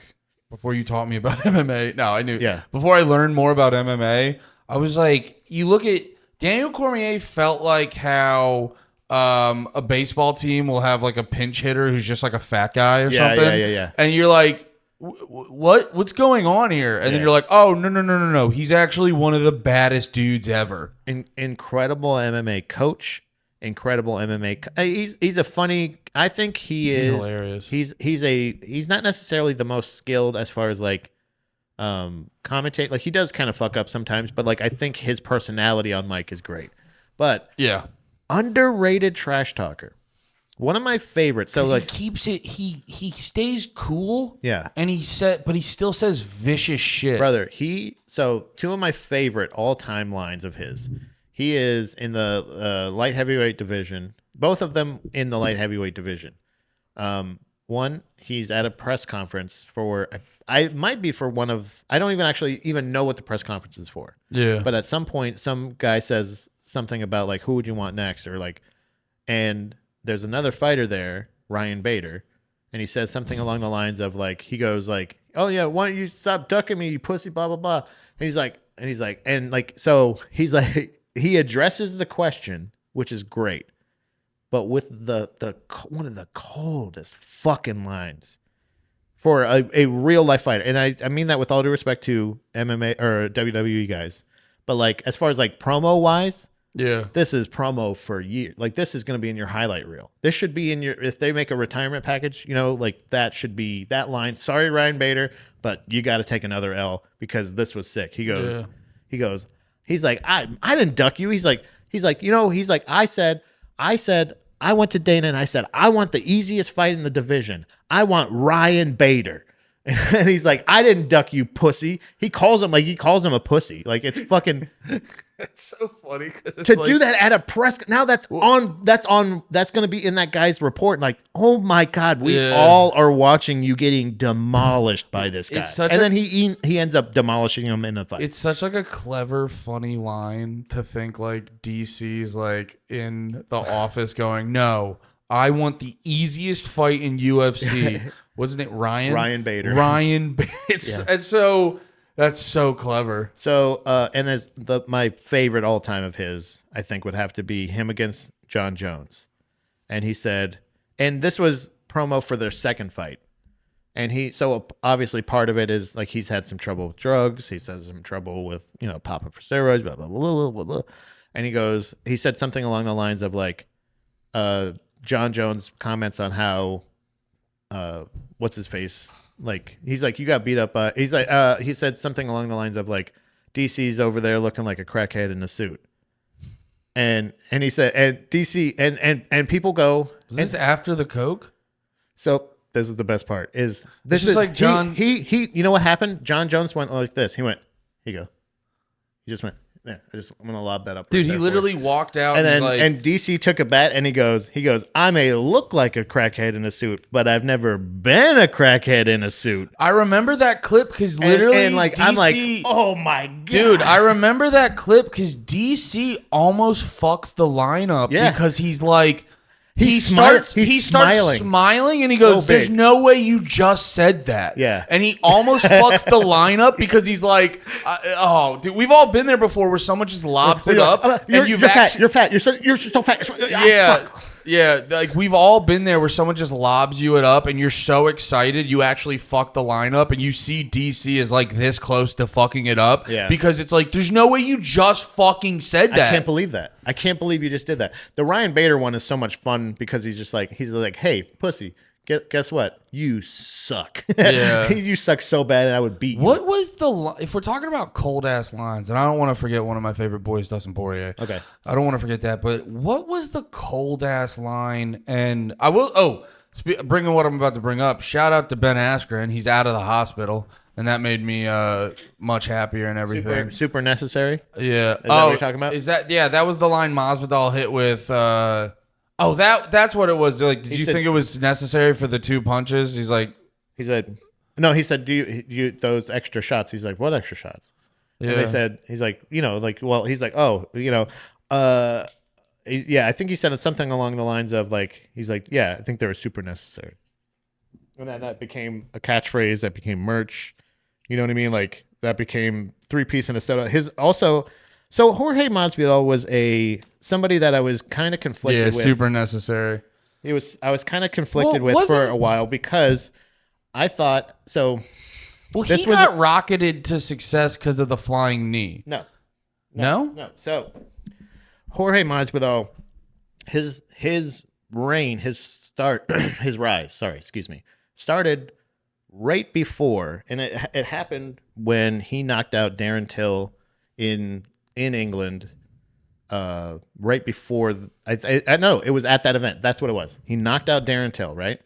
before you taught me about MMA. No, I knew. Yeah. Before I learned more about MMA, I was like, you look at Daniel Cormier felt like how a baseball team will have like a pinch hitter who's just like a fat guy or something. Yeah. And you're like, what's going on here? And then you're like, oh, no. He's actually one of the baddest dudes ever. Incredible MMA coach. Incredible MMA. He's a funny. I think he's hilarious. He's not necessarily the most skilled as far as like commentate. Like, he does kind of fuck up sometimes, but like, I think his personality on mic is great. But yeah, underrated trash talker. One of my favorites. So like, he keeps it. He stays cool. Yeah, and he still says vicious shit, brother. So two of my favorite all time lines of his. He is in the light heavyweight division. Both of them in the light heavyweight division. One, he's at a press conference for. I might be for one of. I don't even know what the press conference is for. Yeah. But at some point, some guy says something about like, who would you want next, or like, and there's another fighter there, Ryan Bader, and he says something along the lines of like, he goes like, oh yeah, why don't you stop ducking me, you pussy, blah blah blah. And he's like, he addresses the question, which is great, but with the one of the coldest fucking lines for a real life fighter. And I mean that with all due respect to MMA or WWE guys, but like, as far as like promo wise, yeah, this is promo for years. Like, this is going to be in your highlight reel. This should be in if they make a retirement package, like, that should be that line. Sorry, Ryan Bader, but you got to take another L because this was sick. He's like, I didn't duck you. He's like, I said, I went to Dana and I said, I want the easiest fight in the division. I want Ryan Bader. And he's like, I didn't duck you, pussy. He calls him a pussy. Like, it's fucking. It's so funny to do that at a press. Now that's going to be in that guy's report. Like, oh my God, we all are watching you getting demolished by this guy. Then he ends up demolishing him in the fight. It's such like a clever, funny line to think like DC's like in the office going, no, I want the easiest fight in UFC. Wasn't it Ryan Bader? Ryan Bader. And so that's so clever. So, and as my favorite all time of his, I think, would have to be him against John Jones. And he said, and this was promo for their second fight. And so obviously part of it is like, he's had some trouble with drugs. He says some trouble with, popping for steroids, blah, blah, blah, blah, blah. And he said something along the lines of like, John Jones comments on how, what's his face? Like, he's like, you got beat up by, he's like, he said something along the lines of like, DC's over there looking like a crackhead in a suit. And he said, and DC and people go, was this after the coke? So this is the best part is this is like John. He you know what happened? John Jones went like this. He just went, there. I'm gonna lob that up. Dude, he literally walked out and then like, and DC took a bet and he goes, I may look like a crackhead in a suit, but I've never been a crackhead in a suit. I remember that clip because literally and like, DC, I'm like, oh my God. Dude, I remember that clip because DC almost fucks the lineup because he's like, he starts smiling and he goes, there's no way you just said that. Yeah. And he almost fucks the lineup because he's like, oh, dude, we've all been there before where someone just lobs it up. You're fat. You're so fat. Yeah. Yeah, like we've all been there where someone just lobs you it up and you're so excited you actually fuck the lineup and you see DC is like this close to fucking it up because it's like there's no way you just fucking said that. I can't believe that. I can't believe you just did that. The Ryan Bader one is so much fun because he's like, hey, pussy, guess what? You suck. Yeah. You suck so bad and I would beat you. What was if we're talking about cold ass lines, and I don't want to forget one of my favorite boys, Dustin Poirier. Okay. I don't want to forget that, but what was the cold ass line? And I will, bringing what I'm about to bring up, shout out to Ben Askren. He's out of the hospital, and that made me much happier and everything. Super necessary? Yeah. Is that what you're talking about? That was the line Masvidal hit with... that's what it was. Like, did you think it was necessary for the 2 punches? He said, no, he said, do you those extra shots? He's like, what extra shots? Yeah. And they said, he's like, he's like, I think he said something along the lines of like, he's like, yeah, I think they were super necessary. And then that became a catchphrase, that became merch. You know what I mean? Like that became 3-piece in a soda. So Jorge Masvidal was somebody that I was kind of conflicted with. Yeah, super necessary. I was kind of conflicted with for a while because I thought so. Well, he got rocketed to success because of the flying knee. No. So Jorge Masvidal, his reign, his rise. Sorry, excuse me. Started right before, and it happened when he knocked out Darren Till in England, right before. I know it was at that event. That's what it was. He knocked out Darren Till, right,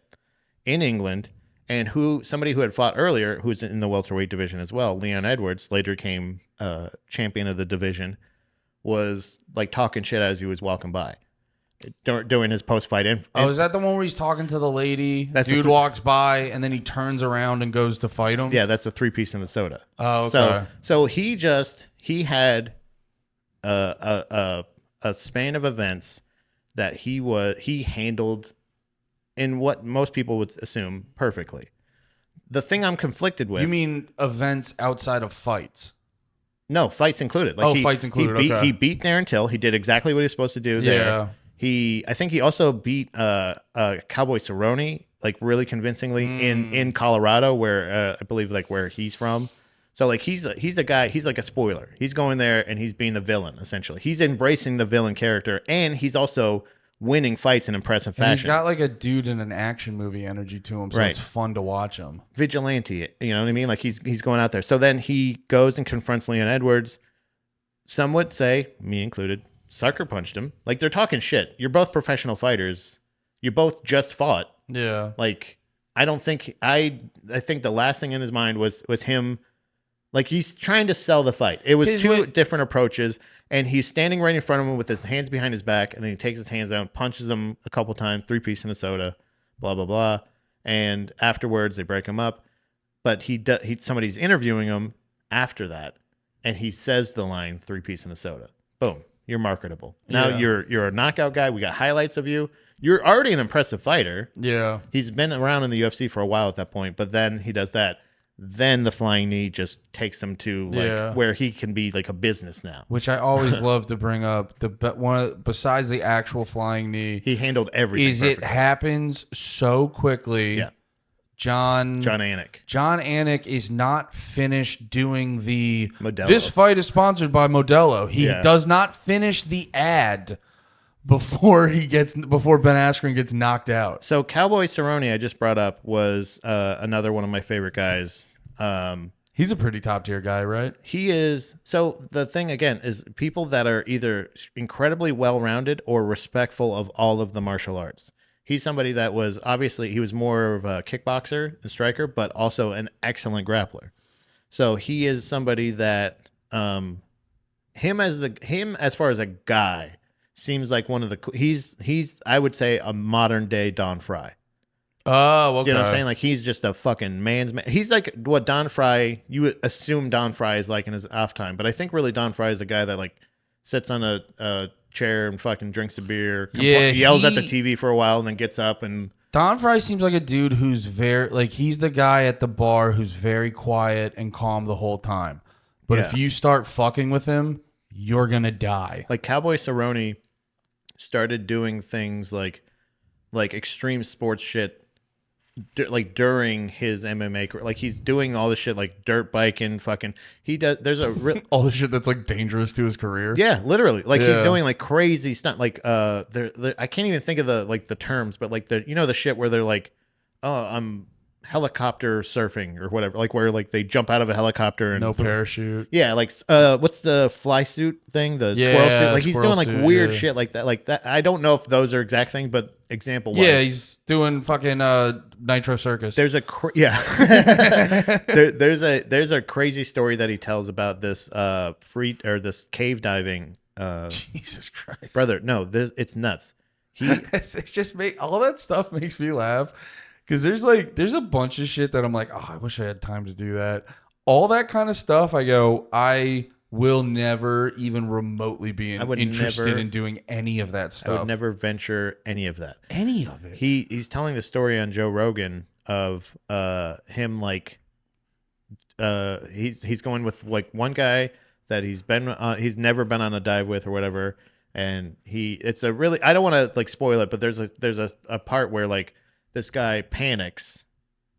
in England, and somebody who had fought earlier, who's in the welterweight division as well, Leon Edwards, later came champion of the division, was like talking shit as he was walking by during his post-fight. Is that the one where he's talking to the lady? Dude walks by and then he turns around and goes to fight him. Yeah, that's the 3-piece in the soda. Oh, okay. So he had a span of events that he handled in what most people would assume perfectly. The thing I'm conflicted with. You mean events outside of fights? No, fights included. Fights included. He beat Darren Till. He did exactly what he was supposed to do there. I think he also beat Cowboy Cerrone like really convincingly in Colorado, where I believe like where he's from. So like he's a guy, he's like a spoiler. He's going there and he's being the villain essentially. He's embracing the villain character, and he's also winning fights in impressive fashion. And he's got like a dude in an action movie energy to him, so it's fun to watch him. Vigilante, you know what I mean? Like he's going out there. So then he goes and confronts Leon Edwards. Some would say, me included, sucker punched him. Like they're talking shit. You're both professional fighters. You both just fought. Yeah. Like I think the last thing in his mind was him. Like he's trying to sell the fight. It was two different approaches, and he's standing right in front of him with his hands behind his back, and then he takes his hands down, punches him a couple times, 3-piece in a soda, blah blah blah, and afterwards they break him up. But somebody's interviewing him after that, and he says the line 3-piece in a soda. Boom, you're marketable. Now you're a knockout guy. We got highlights of you. You're already an impressive fighter. Yeah, he's been around in the UFC for a while at that point, but then he does that. Then the flying knee just takes him to where he can be like a business now. Which I always love to bring up. Besides the actual flying knee, he handled everything. It happens so quickly. Yeah. John Anik is not finished doing the Modelo. This fight is sponsored by Modelo. He does not finish the ad before Ben Askren gets knocked out. So Cowboy Cerrone, I just brought up, was another one of my favorite guys. He's a pretty top tier guy, right? He is. So the thing again is people that are either incredibly well rounded or respectful of all of the martial arts. He's somebody that was he was more of a kickboxer and striker, but also an excellent grappler. So he is somebody that him as far as a guy seems like one of the he's I would say a modern day Don Fry. Oh, okay. You know what I'm saying? Like he's just a fucking man's man. He's like what Don Fry, you would assume Don Fry is like in his off time, but I think really Don Fry is a guy that like sits on a chair and fucking drinks a beer. Yells at the TV for a while and then gets up. And Don Fry seems like a dude who's he's the guy at the bar who's very quiet and calm the whole time. But if you start fucking with him, you're gonna die. Like Cowboy Cerrone started doing things like like extreme sports shit like during his MMA career. Like he's doing all this shit like dirt biking, fucking. He does. There's a all the shit that's like dangerous to his career. yeah, literally. Like he's Yeah. doing like crazy stunt. Like I can't even think of the terms, but like the shit where they're like, oh, I'm helicopter surfing or whatever. Like where like they jump out of a helicopter and No parachute. yeah, like what's the fly suit thing? The squirrel suit. Like he's doing like weird shit like that. Like that. I don't know if those are exact thing, but example wise. Yeah, he's doing fucking Nitro Circus. There's a there's a crazy story that he tells about this this cave diving. Jesus Christ, brother! No, it's nuts. It's just all that stuff makes me laugh because there's a bunch of shit that I'm like, oh, I wish I had time to do that. All that kind of stuff, I go, I will never even remotely be interested in doing any of that stuff. I would never venture any of that. Any of it. He's telling the story on Joe Rogan of him like he's going with like one guy that he's never been on a dive with or whatever, and it's a really, I don't want to like spoil it, but there's a part where like this guy panics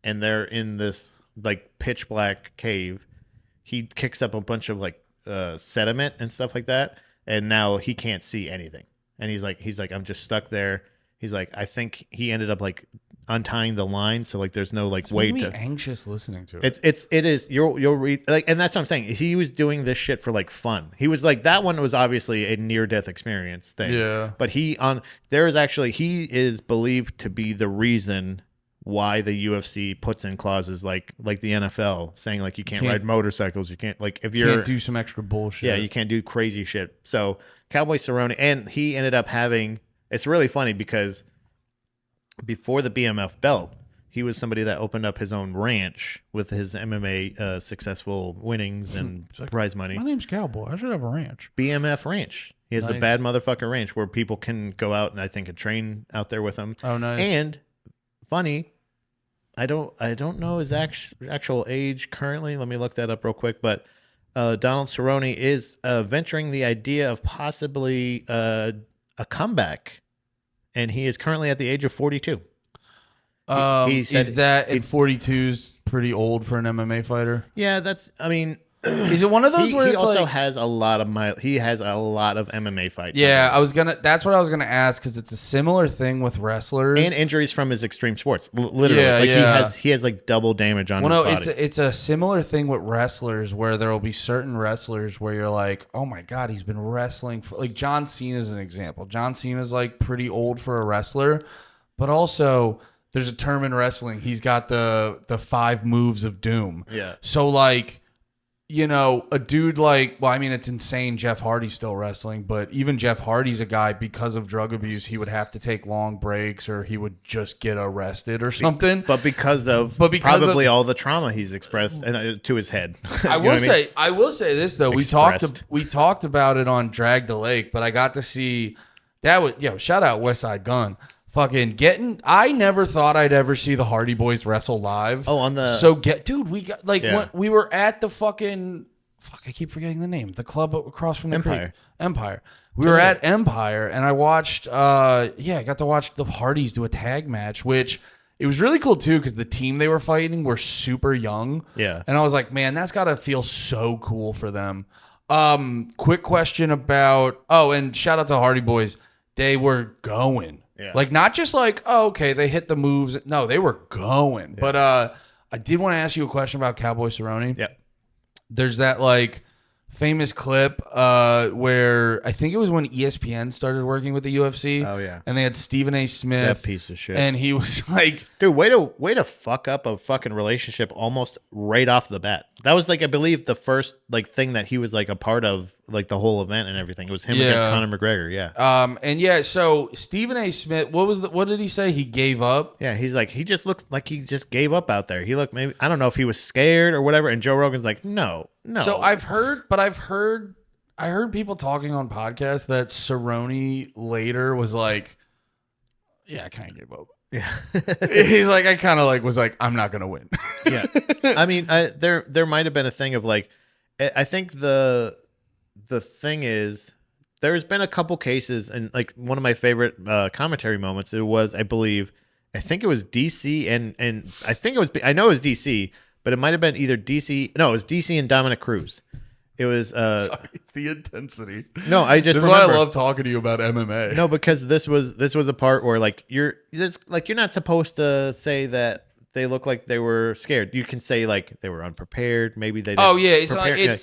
and they're in this like pitch black cave. He kicks up a bunch of like sediment and stuff like that, and now he can't see anything, and he's like I'm just stuck there. He's like, I think he ended up like untying the line, so like there's no like way to. Anxious listening to it. It is. You'll read like, and that's what I'm saying. He was doing this shit for like fun. He was like, that one was obviously a near death experience thing. Yeah. But he is believed to be the reason why the UFC puts in clauses like the NFL saying like you can't ride motorcycles, you can't like if you can't do some extra bullshit. Yeah, you can't do crazy shit. So Cowboy Cerrone, and he ended up having. It's really funny because before the BMF belt, he was somebody that opened up his own ranch with his MMA successful winnings and prize money. My name's Cowboy. I should have a ranch. BMF Ranch. He has a bad motherfucker ranch where people can go out and I think and train out there with him. Oh, nice. And funny, I don't know his actual age currently. Let me look that up real quick. But Donald Cerrone is venturing the idea of possibly a comeback, and he is currently at the age of 42. He said is that in 42's pretty old for an MMA fighter? Yeah, that's. I mean, is it one of those where he it's also like, has a lot of MMA fights? Yeah, that's what I was gonna ask because it's a similar thing with wrestlers and injuries from his extreme sports. Literally, he has like double damage on his body. It's a similar thing with wrestlers where there will be certain wrestlers where you're like, oh my god, he's been wrestling for like John Cena is an example. John Cena's like pretty old for a wrestler, but also there's a term in wrestling. He's got the 5 moves of doom. Yeah. So like, you know, a dude like, well, I mean, it's insane Jeff Hardy's still wrestling, but even Jeff Hardy's a guy, because of drug abuse, he would have to take long breaks or he would just get arrested or something. But because of all the trauma he's expressed and to his head. I will say this though. We talked about it on Drag the Lake, but I got to see that was, shout out West Side Gun. I never thought I'd ever see the Hardy Boys wrestle live. Oh, we got when we were at the I keep forgetting the name. The club across from the Empire. Creek. Empire. We were at Empire and I watched I got to watch the Hardys do a tag match, which it was really cool too because the team they were fighting were super young. Yeah. And I was like, man, that's gotta feel so cool for them. Quick question about and shout out to Hardy Boys. They were going. Yeah. Like, not just like, oh, okay, they hit the moves. No, they were going. Yeah. But I did want to ask you a question about Cowboy Cerrone. Yep. There's that, like, famous clip where I think it was when ESPN started working with the UFC. Oh, yeah. And they had Stephen A. Smith. That piece of shit. And he was like... Dude, way to fuck up a fucking relationship almost right off the bat. That was, like, I believe the first, like, thing that he was, like, a part of, like, the whole event and everything. It was him against Conor McGregor, yeah. So Stephen A. Smith, what did he say? He gave up? Yeah, he's like, he just looks like he just gave up out there. He looked maybe, I don't know if he was scared or whatever, and Joe Rogan's like, no. So I heard people talking on podcasts that Cerrone later was like, yeah, I kind of gave up. Yeah. He's like, I kind of like was like, I'm not going to win. Yeah. I mean, there might have been a thing of like, I think the thing is there's been a couple cases, and like one of my favorite commentary moments, it was, I think it was DC and I think it was, I know it was DC, but it might have been either DC. No, it was DC and Dominic Cruz. It was Sorry, it's the intensity. No, I just this is remember. why I love talking to you about MMA. No, because this was a part where like you're not supposed to say that they look like they were scared. You can say like they were unprepared. Maybe they didn't. Oh yeah, it's prepare. like,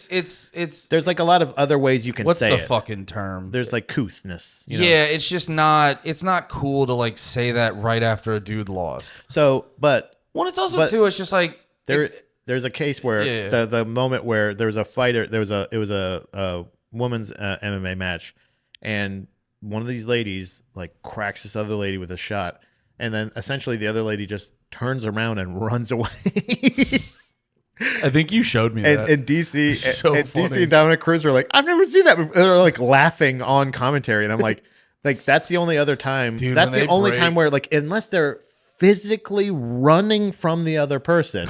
it's. There's like a lot of other ways you can What's say the it. fucking term? There's like couthness. You know? Yeah, it's just not. It's not cool to like say that right after a dude lost. So, but well, it's also too. It's just like there's a case where the moment where there was a fighter, it was a women's MMA match, and one of these ladies like cracks this other lady with a shot, and then essentially the other lady just turns around and runs away. I think you showed me that. And DC, so and DC and Dominic Cruz were like, I've never seen that before. They're like laughing on commentary, and I'm like that's the only other time. Dude, that's the only time where like unless they're physically running from the other person,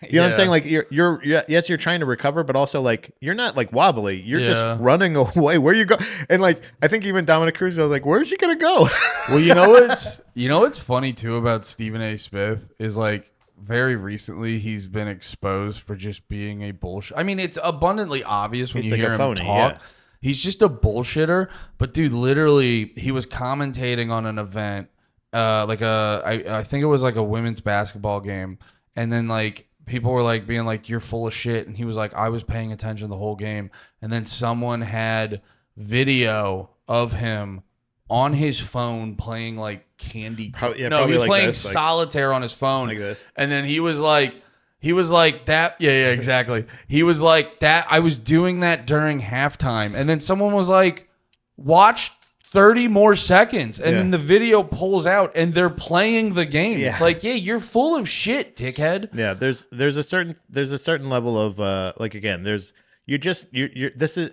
you know what I'm saying? Like yes, you're trying to recover, but also like you're not like wobbly. You're just running away. Where you go? And like I think even Dominic Cruz was like, where's she gonna go? Well, what's funny too about Stephen A. Smith is like very recently he's been exposed for just being a bullshit. I mean, it's abundantly obvious when you hear him talk. Yeah. He's just a bullshitter. But dude, literally, he was commentating on an event. I think it was like a women's basketball game, and then like people were like being like, you're full of shit, and he was like, I was paying attention the whole game, and then someone had video of him on his phone playing like Candy Crush. He was like playing solitaire on his phone, like this. And then he was like that. Yeah, exactly. He was like that. I was doing that during halftime, and then someone was like, watch 30 more seconds, and then the video pulls out and they're playing the game. It's like, you're full of shit, dickhead. Yeah, there's a certain level of like, again, this is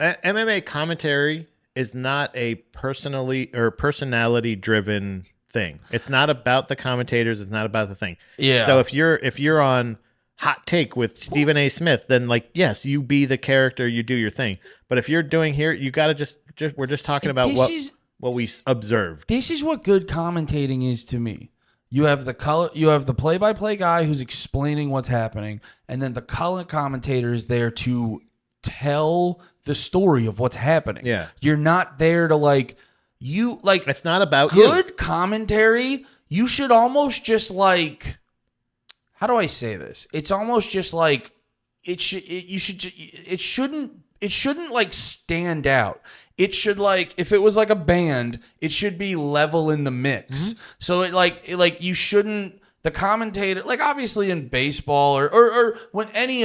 MMA commentary is not a personality driven thing. It's not about the commentators, it's not about the thing. Yeah. So if you're on Hot Take with Stephen A. Smith, then like, yes, you be the character, you do your thing. But if you're doing here, you got to just we're just talking about what we observed. This is what good commentating is to me. You have the play-by-play guy who's explaining what's happening, and then the color commentator is there to tell the story of what's happening. Yeah. You're not there to it's not about good commentary. You should almost just like, how do I say this? It's almost just like it shouldn't like stand out. It should like, if it was like a band, it should be level in the mix. Mm-hmm. So you shouldn't, the commentator, like obviously in baseball or when any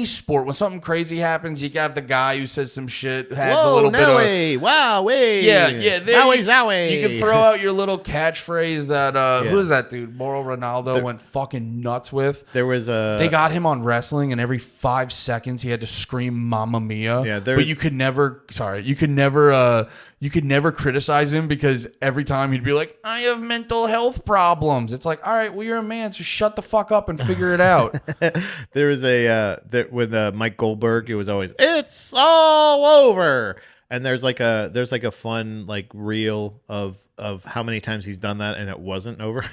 sport, when something crazy happens, you have the guy who says some shit, adds a little bit of wowee. Yeah. Wowie zowie. You can throw out your little catchphrase that who is that dude? Moro Ronaldo went fucking nuts with. There was they got him on wrestling, and every 5 seconds he had to scream "Mamma Mia." Yeah, but you could never criticize him because every time he'd be like, I have mental health problems. It's like, all right, well, you're a man, so shut the fuck up and figure it out. There was with Mike Goldberg, it was always, it's all over. And there's like a fun like reel of how many times he's done that and it wasn't over.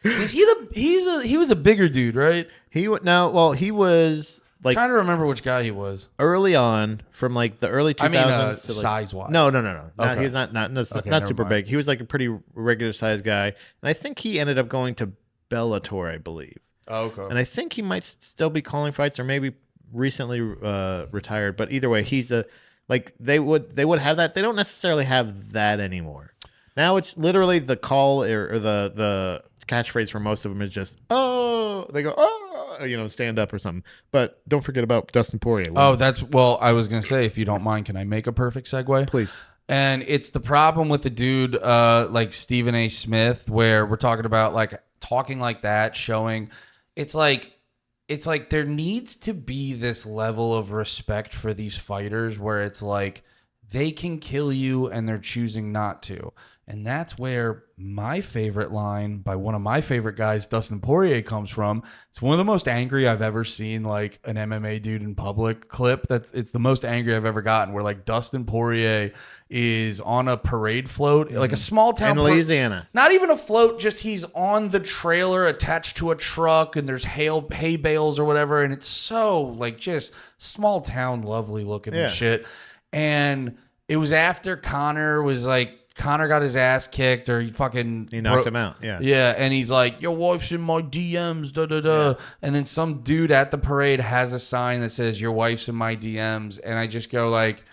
He was a bigger dude, right? He was like, trying to remember which guy he was early on, from like the early 2000s to like, size wise. No. Okay. He was not super big. He was like a pretty regular sized guy, and I think he ended up going to Bellator, I believe. Oh, okay. And I think he might still be calling fights, or maybe recently retired. But either way, he's they would have that. They don't necessarily have that anymore. Now it's literally the call or the catchphrase for most of them is just, oh, they go, oh, stand up or something. But don't forget about Dustin Poirier. I was going to say, if you don't mind, can I make a perfect segue? Please. And it's the problem with the dude like Stephen A. Smith, where we're talking about like talking like that, showing it's like there needs to be this level of respect for these fighters where it's like they can kill you and they're choosing not to. And that's where my favorite line by one of my favorite guys, Dustin Poirier, comes from. It's one of the most angry I've ever seen, like an MMA dude in public clip. It's the most angry I've ever gotten, where like Dustin Poirier is on a parade float, like a small town in Louisiana. not even a float, just he's on the trailer attached to a truck, and there's hay bales or whatever, and it's so like just small town, lovely looking and shit. And it was after Connor got his ass kicked, or he knocked him out. Yeah. Yeah. And he's like, your wife's in my DMs, da da da. Yeah. And then some dude at the parade has a sign that says, your wife's in my DMs. And I just go like,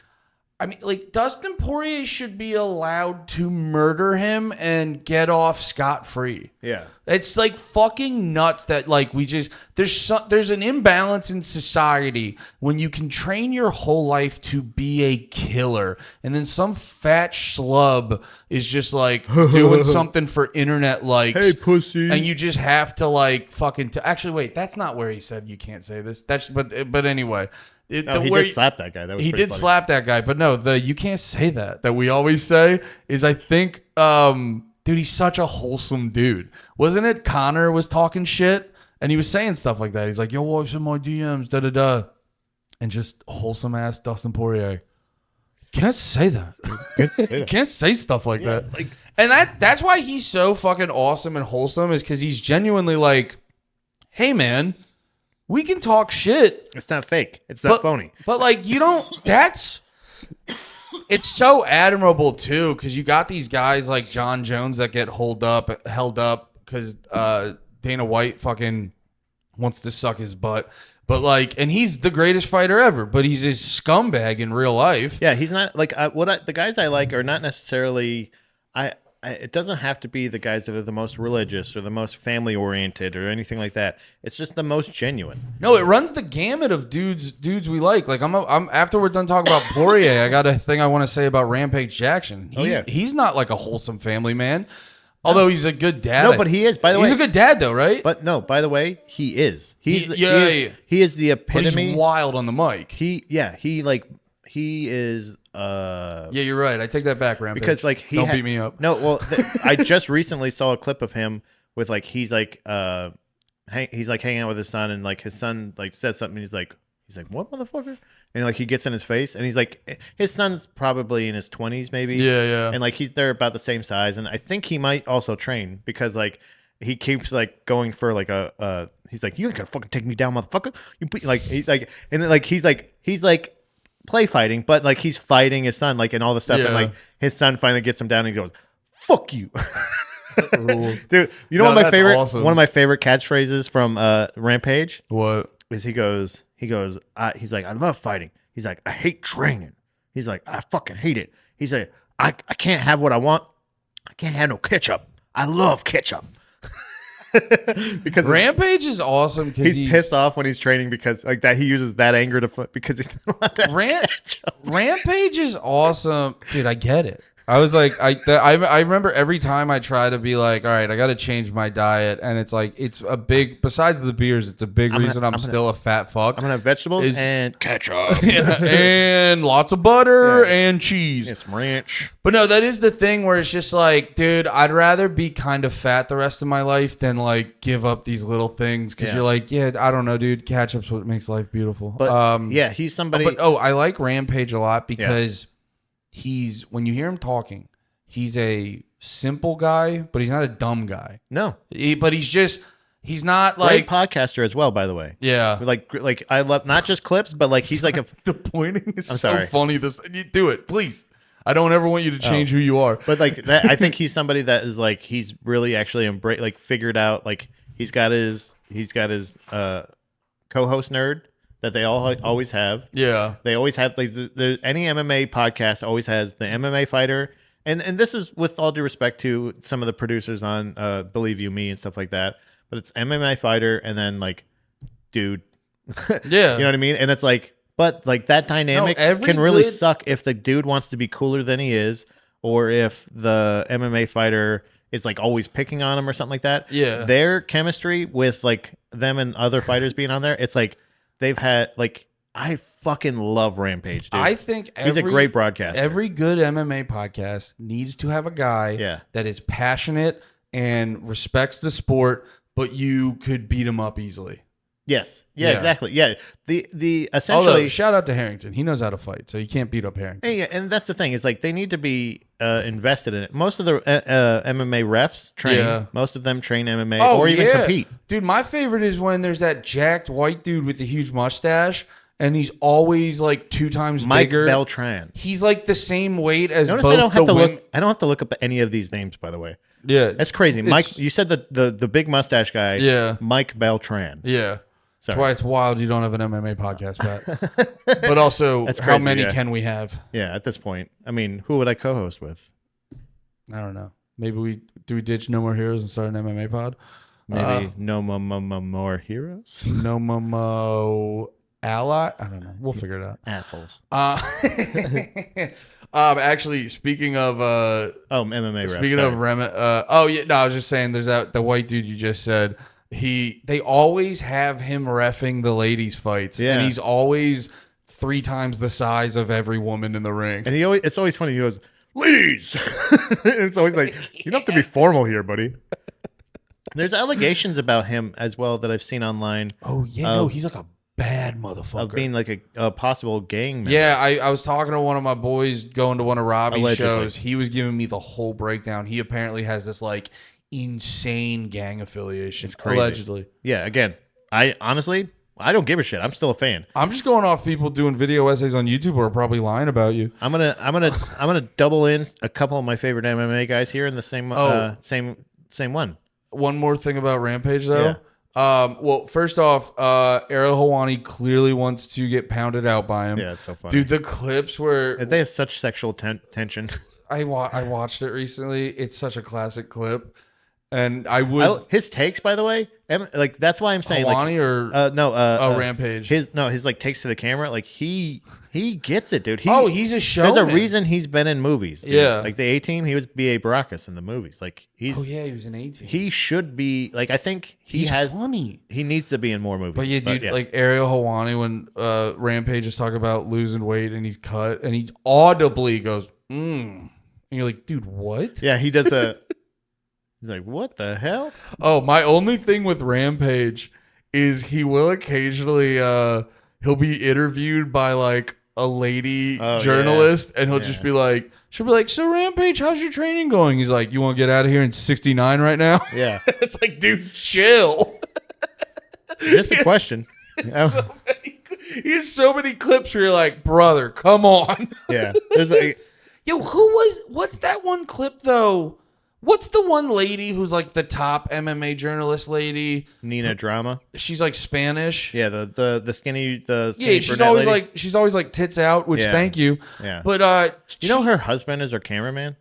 I mean, like, Dustin Poirier should be allowed to murder him and get off scot-free. Yeah. It's like fucking nuts that like there's an imbalance in society when you can train your whole life to be a killer, and then some fat schlub is just like doing something for internet likes. Hey, pussy. And you just have to like fucking actually wait, that's not where he said you can't say this. But anyway. He did slap that guy. That was he did funny. slap that guy, but no, you can't say that we always say is I think dude, he's such a wholesome dude. Wasn't it Connor was talking shit and he was saying stuff like that. He's like, yo, what's in my DMs, da da da. And just wholesome ass Dustin Poirier. Can't say that. Can't say stuff like that. Like, and that's why he's so fucking awesome and wholesome, is because he's genuinely like, hey man, we can talk shit. It's not fake. It's not phony. But like, you don't, it's so admirable too, because you got these guys like John Jones that get held up because Dana White fucking wants to suck his butt. But like, and he's the greatest fighter ever, but he's a scumbag in real life. Yeah, he's not like the guys I like are not necessarily. It doesn't have to be the guys that are the most religious or the most family oriented or anything like that. It's just the most genuine. No, it runs the gamut of dudes we like. Like I'm after we're done talking about Poirier, I got a thing I want to say about Rampage Jackson. He's not like a wholesome family man. Although he's a good dad. No, but he is. By the way, he's a good dad though, right? But no, by the way, he is. He is the epitome. But he's wild on the mic. He is. Yeah, you're right. I take that back, Rampage. Because like don't beat me up. No, well, I just recently saw a clip of him with like he's like hanging out with his son, and like his son like says something. And he's like what, motherfucker? And like he gets in his face, and he's like, his son's probably in his 20s maybe. Yeah. And like they're about the same size, and I think he might also train because like he keeps like going for like he's like, you ain't gonna fucking take me down, motherfucker. You put like he's like, and then like he's like play fighting, but like he's fighting his son like and all the stuff, and like his son finally gets him down and he goes, fuck you. Dude, you know what my favorite awesome. One of my favorite catchphrases from Rampage? What? Is he's like, I love fighting. He's like, I hate training. He's like, I fucking hate it. He's like, I can't have what I want. I can't have no ketchup. I love ketchup. Because Rampage is awesome because he's pissed off when he's training because like that he uses that anger because he's not allowed to have ketchup. Rampage is awesome, dude. I get it. I was like, I remember every time I try to be like, all right, I got to change my diet, and it's like it's a big. Besides the beers, it's a big reason I'm still a fat fuck. I'm gonna have vegetables and ketchup, and lots of butter and cheese, and some ranch. But no, that is the thing where it's just like, dude, I'd rather be kind of fat the rest of my life than like give up these little things because you're like, I don't know, dude, ketchup's what makes life beautiful. But he's somebody. But I like Rampage a lot because. He's when you hear him talking, he's a simple guy, but he's not a dumb guy. No, but he's not like great podcaster as well. By the way, yeah, like I love not just clips, but like he's like the pointing is so funny. You do it, please. I don't ever want you to change who you are. But like that, I think he's somebody that is like he's really actually figured out like he's got his co-host nerd. That they always have. Yeah. They always have, like, any MMA podcast always has the MMA fighter. And this is with all due respect to some of the producers on Believe You Me and stuff like that. But it's MMA fighter and then, like, dude. Yeah. You know what I mean? And it's like, but, like, that dynamic can really suck if the dude wants to be cooler than he is or if the MMA fighter is, like, always picking on him or something like that. Yeah. Their chemistry with, like, them and other fighters being on there, it's like, they've had like I fucking love Rampage, dude. I think he's a great broadcaster. Every good MMA podcast needs to have a guy that is passionate and respects the sport, but you could beat him up easily. Yes. Yeah, exactly. Yeah. The essentially. Although, shout out to Harrington. He knows how to fight, so you can't beat up Harrington. Yeah, and that's the thing. Is like they need to be invested in it. Most of the MMA refs train. Yeah. Most of them train MMA or even compete. Dude, my favorite is when there's that jacked white dude with the huge mustache, and he's always like 2 times bigger. Mike Beltran. He's like the same weight as Notice both I don't have to look. I don't have to look up any of these names, by the way. Yeah, that's crazy. Mike, you said the big mustache guy. Yeah, Mike Beltran. Yeah. Sorry. That's why it's wild you don't have an MMA podcast, Pat. But also, how many can we have? Yeah, at this point. I mean, who would I co-host with? I don't know. Maybe we ditch No More Heroes and start an MMA pod? Maybe No More Heroes? No More Ally? I don't know. We'll figure it out. Assholes. Actually, speaking of MMA refs. Speaking of I was just saying there's the white dude you just said. They always have him reffing the ladies' fights, and he's always 3 times the size of every woman in the ring. And it's always funny. He goes, "Ladies," it's always like, you don't have to be formal here, buddy. There's allegations about him as well that I've seen online. Oh yeah, no, he's like a bad motherfucker of being like a possible gang member. Yeah, I was talking to one of my boys going to one of Robbie's shows. He was giving me the whole breakdown. He apparently has this like insane gang affiliation. It's crazy. Allegedly. Yeah, again, I don't give a shit. I'm still a fan. I'm just going off people doing video essays on YouTube who are probably lying about you. I'm gonna double in a couple of my favorite MMA guys here in the same same one. One more thing about Rampage though. Yeah. Well, first off, Ariel Helwani clearly wants to get pounded out by him. Yeah, it's so funny. Dude, the clips where they have such sexual tension. I watched it recently. It's such a classic clip. And his takes, by the way, like that's why I'm saying Helwani Rampage. His like takes to the camera, like he gets it, dude. He's a showman. There's a reason he's been in movies. Dude. Yeah, like the A-Team, he was B.A. Baracus in the movies. Like he was an A-Team. He should be like I think he's funny. He needs to be in more movies. But yeah, dude, like Ariel Helwani when Rampage is talking about losing weight and he's cut and he audibly goes, and you're like, dude, what? Yeah, he does a. He's like, what the hell? Oh, my only thing with Rampage is he will occasionally he'll be interviewed by like a lady journalist and he'll just be like, she'll be like, so Rampage, how's your training going? He's like, you want to get out of here in 69 right now? Yeah. It's like, dude, chill. Just a question. He has so many clips where you're like, brother, come on. Yeah. There's like, what's that one clip though? What's the one lady who's like the top MMA journalist lady? Nina Drama. She's like Spanish. Yeah, the skinny she's always like tits out, which thank you. Yeah. But you know her husband is her cameraman?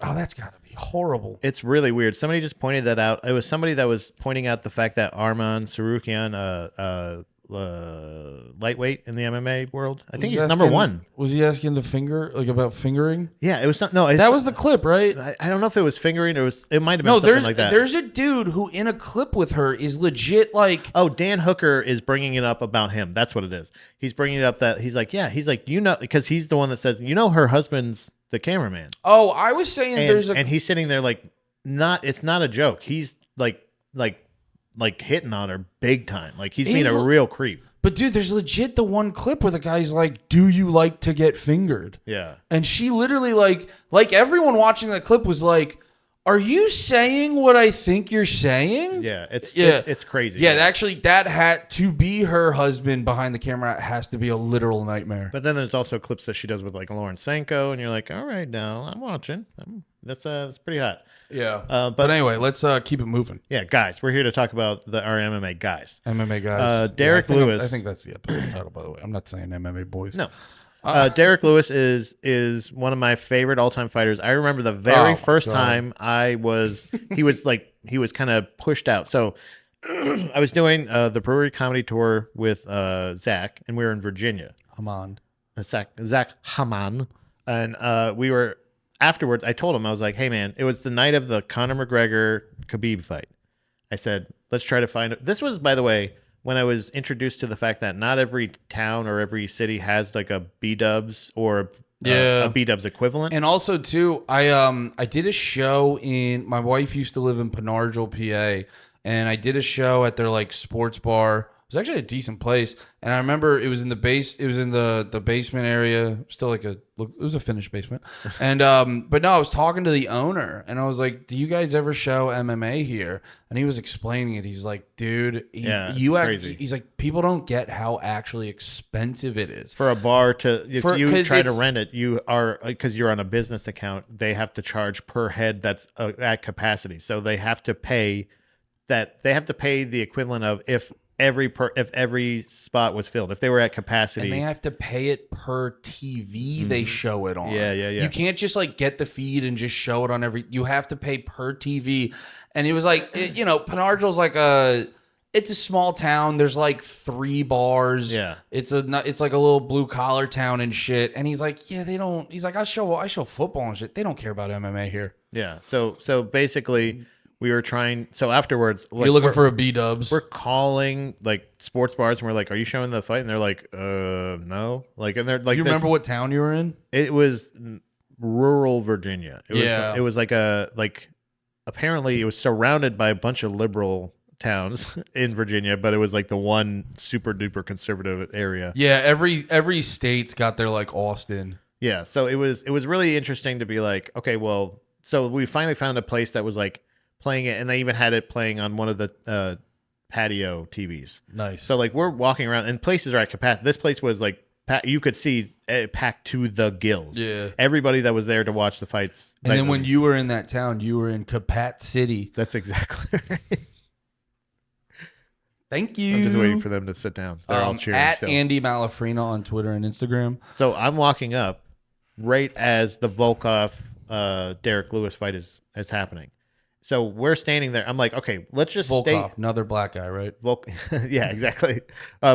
Oh, that's gotta be horrible. It's really weird. Somebody just pointed that out. It was somebody that was pointing out the fact that Arman Sarukian lightweight in the MMA world. I think he's number 1. Was he asking about fingering? Yeah, it was that was the clip, right? I don't know if it was fingering or it might have been something like that. There's a dude who in a clip with her is legit like. Oh, Dan Hooker is bringing it up about him. That's what it is. He's bringing it up that he's like, because he's the one that says, her husband's the cameraman. Oh, I was saying and he's sitting there like, it's not a joke. He's like hitting on her big time. Like he's being a real creep. But dude, there's legit the one clip where the guy's like, do you like to get fingered? Yeah. And she literally like everyone watching that clip was like, are you saying what I think you're saying? Yeah. It's crazy. Yeah. Actually, that had to be her husband behind the camera has to be a literal nightmare. But then there's also clips that she does with like Lauren Sanko and you're like, all right, now I'm watching. That's pretty hot. Yeah. But anyway, let's keep it moving. Yeah, guys, we're here to talk about our MMA guys. MMA guys. Derek Lewis. I think that's the episode title, by the way. I'm not saying MMA boys. No. Derek Lewis is one of my favorite all-time fighters. I remember the very first time he was kind of pushed out. So I was doing the Brewery Comedy Tour with Zach, and we were in Virginia. Haman. Zach Haman. And we were... Afterwards, I told him, I was like, hey, man, it was the night of the Conor McGregor-Khabib fight. I said, let's try to find... This was, by the way, when I was introduced to the fact that not every town or every city has like a B-dubs or a B-dubs equivalent. And also too, I did a show in, my wife used to live in Penargil, PA, and I did a show at their like sports bar. It was actually a decent place, and I remember it was in the basement area, still like it was a finished basement. And but no, I was talking to the owner, and I was like, "Do you guys ever show MMA here?" And he was explaining it. He's like, "Dude, crazy. He's like, people don't get how actually expensive it is For a bar to, if you try to rent it, you are, because you're on a business account, they have to charge per head that's at capacity. So they have to pay the equivalent of if every spot was filled, if they were at capacity, and they have to pay it per TV they show it on. Yeah. You can't just like get the feed and just show it on every. You have to pay per TV, and it was like Penargil's like it's a small town. There's like 3 bars. Yeah, it's like a little blue collar town and shit. And he's like, yeah, they don't. He's like, I show football and shit. They don't care about MMA here. Yeah. So basically, we were trying. So afterwards, like, you're looking for a B-dubs. We're calling like sports bars, and we're like, "Are you showing the fight?" And they're like, no." Like, and they're like, "You remember what town you were in?" It was rural Virginia. It was like apparently it was surrounded by a bunch of liberal towns in Virginia, but it was like the one super duper conservative area. Yeah, every state's got their like Austin. Yeah, so it was really interesting to be like, okay, well, so we finally found a place that was like playing it, and they even had it playing on one of the patio TVs. Nice. So like we're walking around, and places are at capacity. This place was like you could see packed to the gills. Yeah. Everybody that was there to watch the fights. And then when you were in that town, you were in Capat City. That's exactly right. Thank you. I'm just waiting for them to sit down. They're all cheering at still. Andy Malafrina on Twitter and Instagram. So I'm walking up right as the Volkov Derek Lewis fight is happening. So we're standing there. I'm like, okay, let's just Volkov, another black guy, right? Yeah, exactly.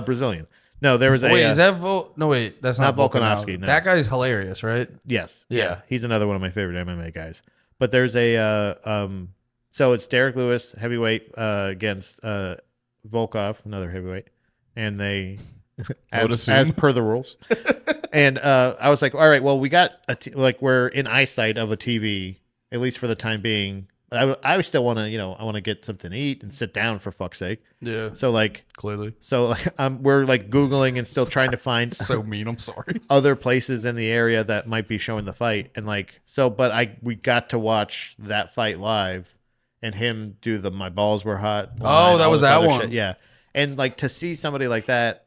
Brazilian. No, there was a. Wait, is that No, wait, that's not Volkanovski. No. That guy's hilarious, right? Yes. Yeah. He's another one of my favorite MMA guys. But there's a. So it's Derek Lewis, heavyweight, against Volkov, another heavyweight, and they, as per the rules. And I was like, all right, well, we got we're in eyesight of a TV, at least for the time being. I still want to, I want to get something to eat and sit down for fuck's sake. Yeah. So like clearly. So we're like Googling and still trying to find so mean. I'm sorry. Other places in the area that might be showing the fight, and we got to watch that fight live, and him do my balls were hot. Oh, that was that one. Shit. Yeah. And like to see somebody like that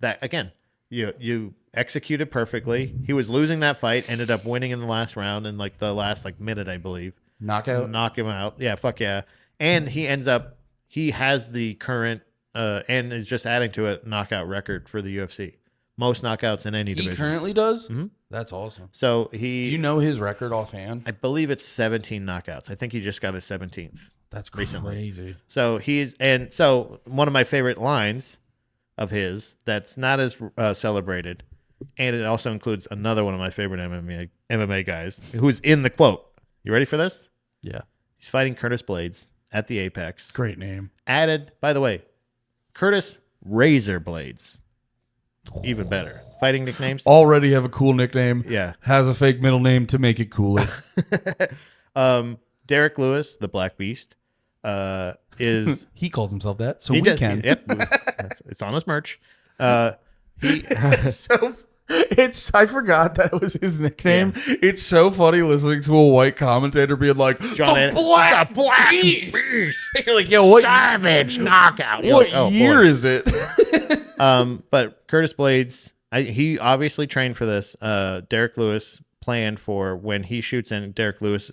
again, you executed perfectly. He was losing that fight, ended up winning in the last round in like the last minute, I believe. Knock him out. Yeah, fuck yeah. And he has the current and is just adding to it knockout record for the UFC. Most knockouts in any division. He currently does? Mm-hmm. That's awesome. So do you know his record offhand? I believe it's 17 knockouts. I think he just got his 17th. That's recently. Crazy. So so one of my favorite lines of his that's not as celebrated, and it also includes another one of my favorite MMA guys who's in the quote. You ready for this? Yeah. He's fighting Curtis Blades at the Apex. Great name. Added, by the way, Curtis Razor Blades. Even better. Fighting nicknames. Already have a cool nickname. Yeah. Has a fake middle name to make it cooler. Derek Lewis, the Black Beast, is... He calls himself that, so we can. Yep. It's on his merch. I forgot that was his nickname. Yeah. It's so funny listening to a white commentator being like, the Black Beast. You're like, yo, what savage knockout. What year is it? But Curtis Blades, he obviously trained for this. Derek Lewis planned for when he shoots in. Curtis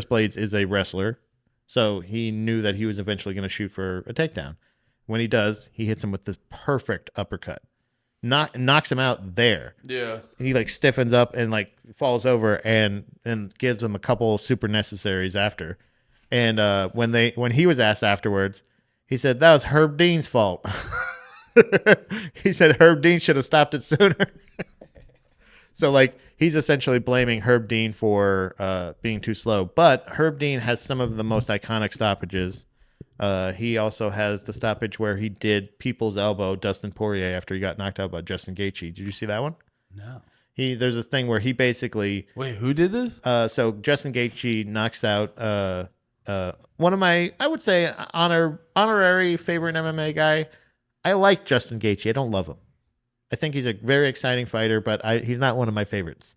Blades is a wrestler, so he knew that he was eventually going to shoot for a takedown. When he does, he hits him with this perfect uppercut. Knocks him out there. Yeah. And he stiffens up and falls over and gives him a couple super necessaries after. And when he was asked afterwards, he said that was Herb Dean's fault. He said Herb Dean should have stopped it sooner. So he's essentially blaming Herb Dean for being too slow. But Herb Dean has some of the most iconic stoppages He also has the stoppage where he did people's elbow Dustin Poirier after he got knocked out by Justin Gaethje. Did you see that one? No. There's this thing where he basically Wait, who did this? so Justin Gaethje knocks out one of my, I would say, honorary favorite MMA guy. I like Justin Gaethje. I don't love him. I think he's a very exciting fighter, but he's not one of my favorites.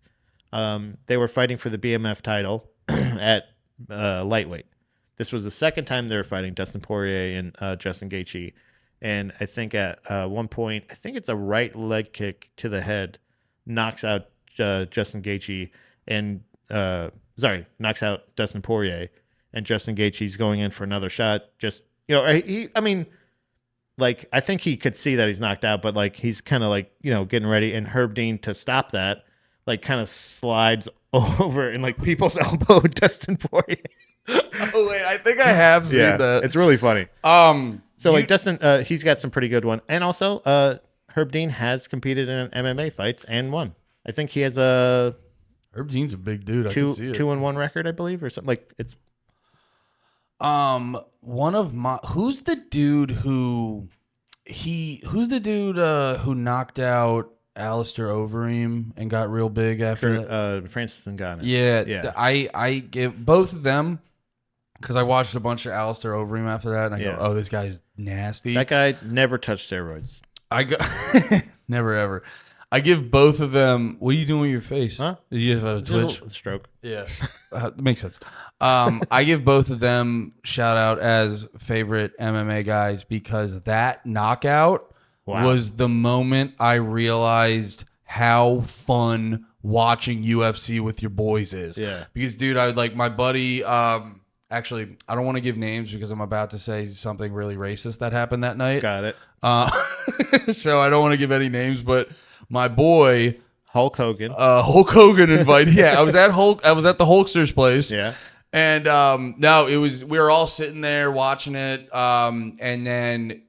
They were fighting for the BMF title at lightweight. This was the second time they were fighting, Dustin Poirier and Justin Gaethje. And I think at one point, I think it's a right leg kick to the head, knocks out Justin Gaethje and knocks out Dustin Poirier, and Justin Gaethje's going in for another shot. Just I mean, like I think he could see that he's knocked out, but like he's kind of like getting ready, and Herb Dean to stop that, like kind of slides over and like people's elbow Dustin Poirier. Oh wait, I think I have seen that. It's really funny. So like Dustin, he's got some pretty good one, and also Herb Dean has competed in MMA fights and won. I think he has a Herb Dean's a big dude. I can see it. 2-1 record, I believe, or something like it's. One of my who's the dude who knocked out Alistair Overeem and got real big after that? Francis Ngannou. Yeah. I give both of them because I watched a bunch of Alistair Overeem after that, and I go, oh, this guy's nasty. That guy never touched steroids. Never ever. I give both of them. What are you doing with your face? Huh? Did you have a twitch? A stroke. Yeah, makes sense. I give both of them shout out as favorite MMA guys because that knockout was the moment I realized how fun watching UFC with your boys is. Yeah. Because dude, I like my buddy. Actually, I don't want to give names because I'm about to say something really racist that happened that night. Got it. So I don't want to give any names, but my boy Hulk Hogan. Hulk Hogan invited. Yeah, I was at the Hulkster's place. Yeah. And no, we were all sitting there watching it, and then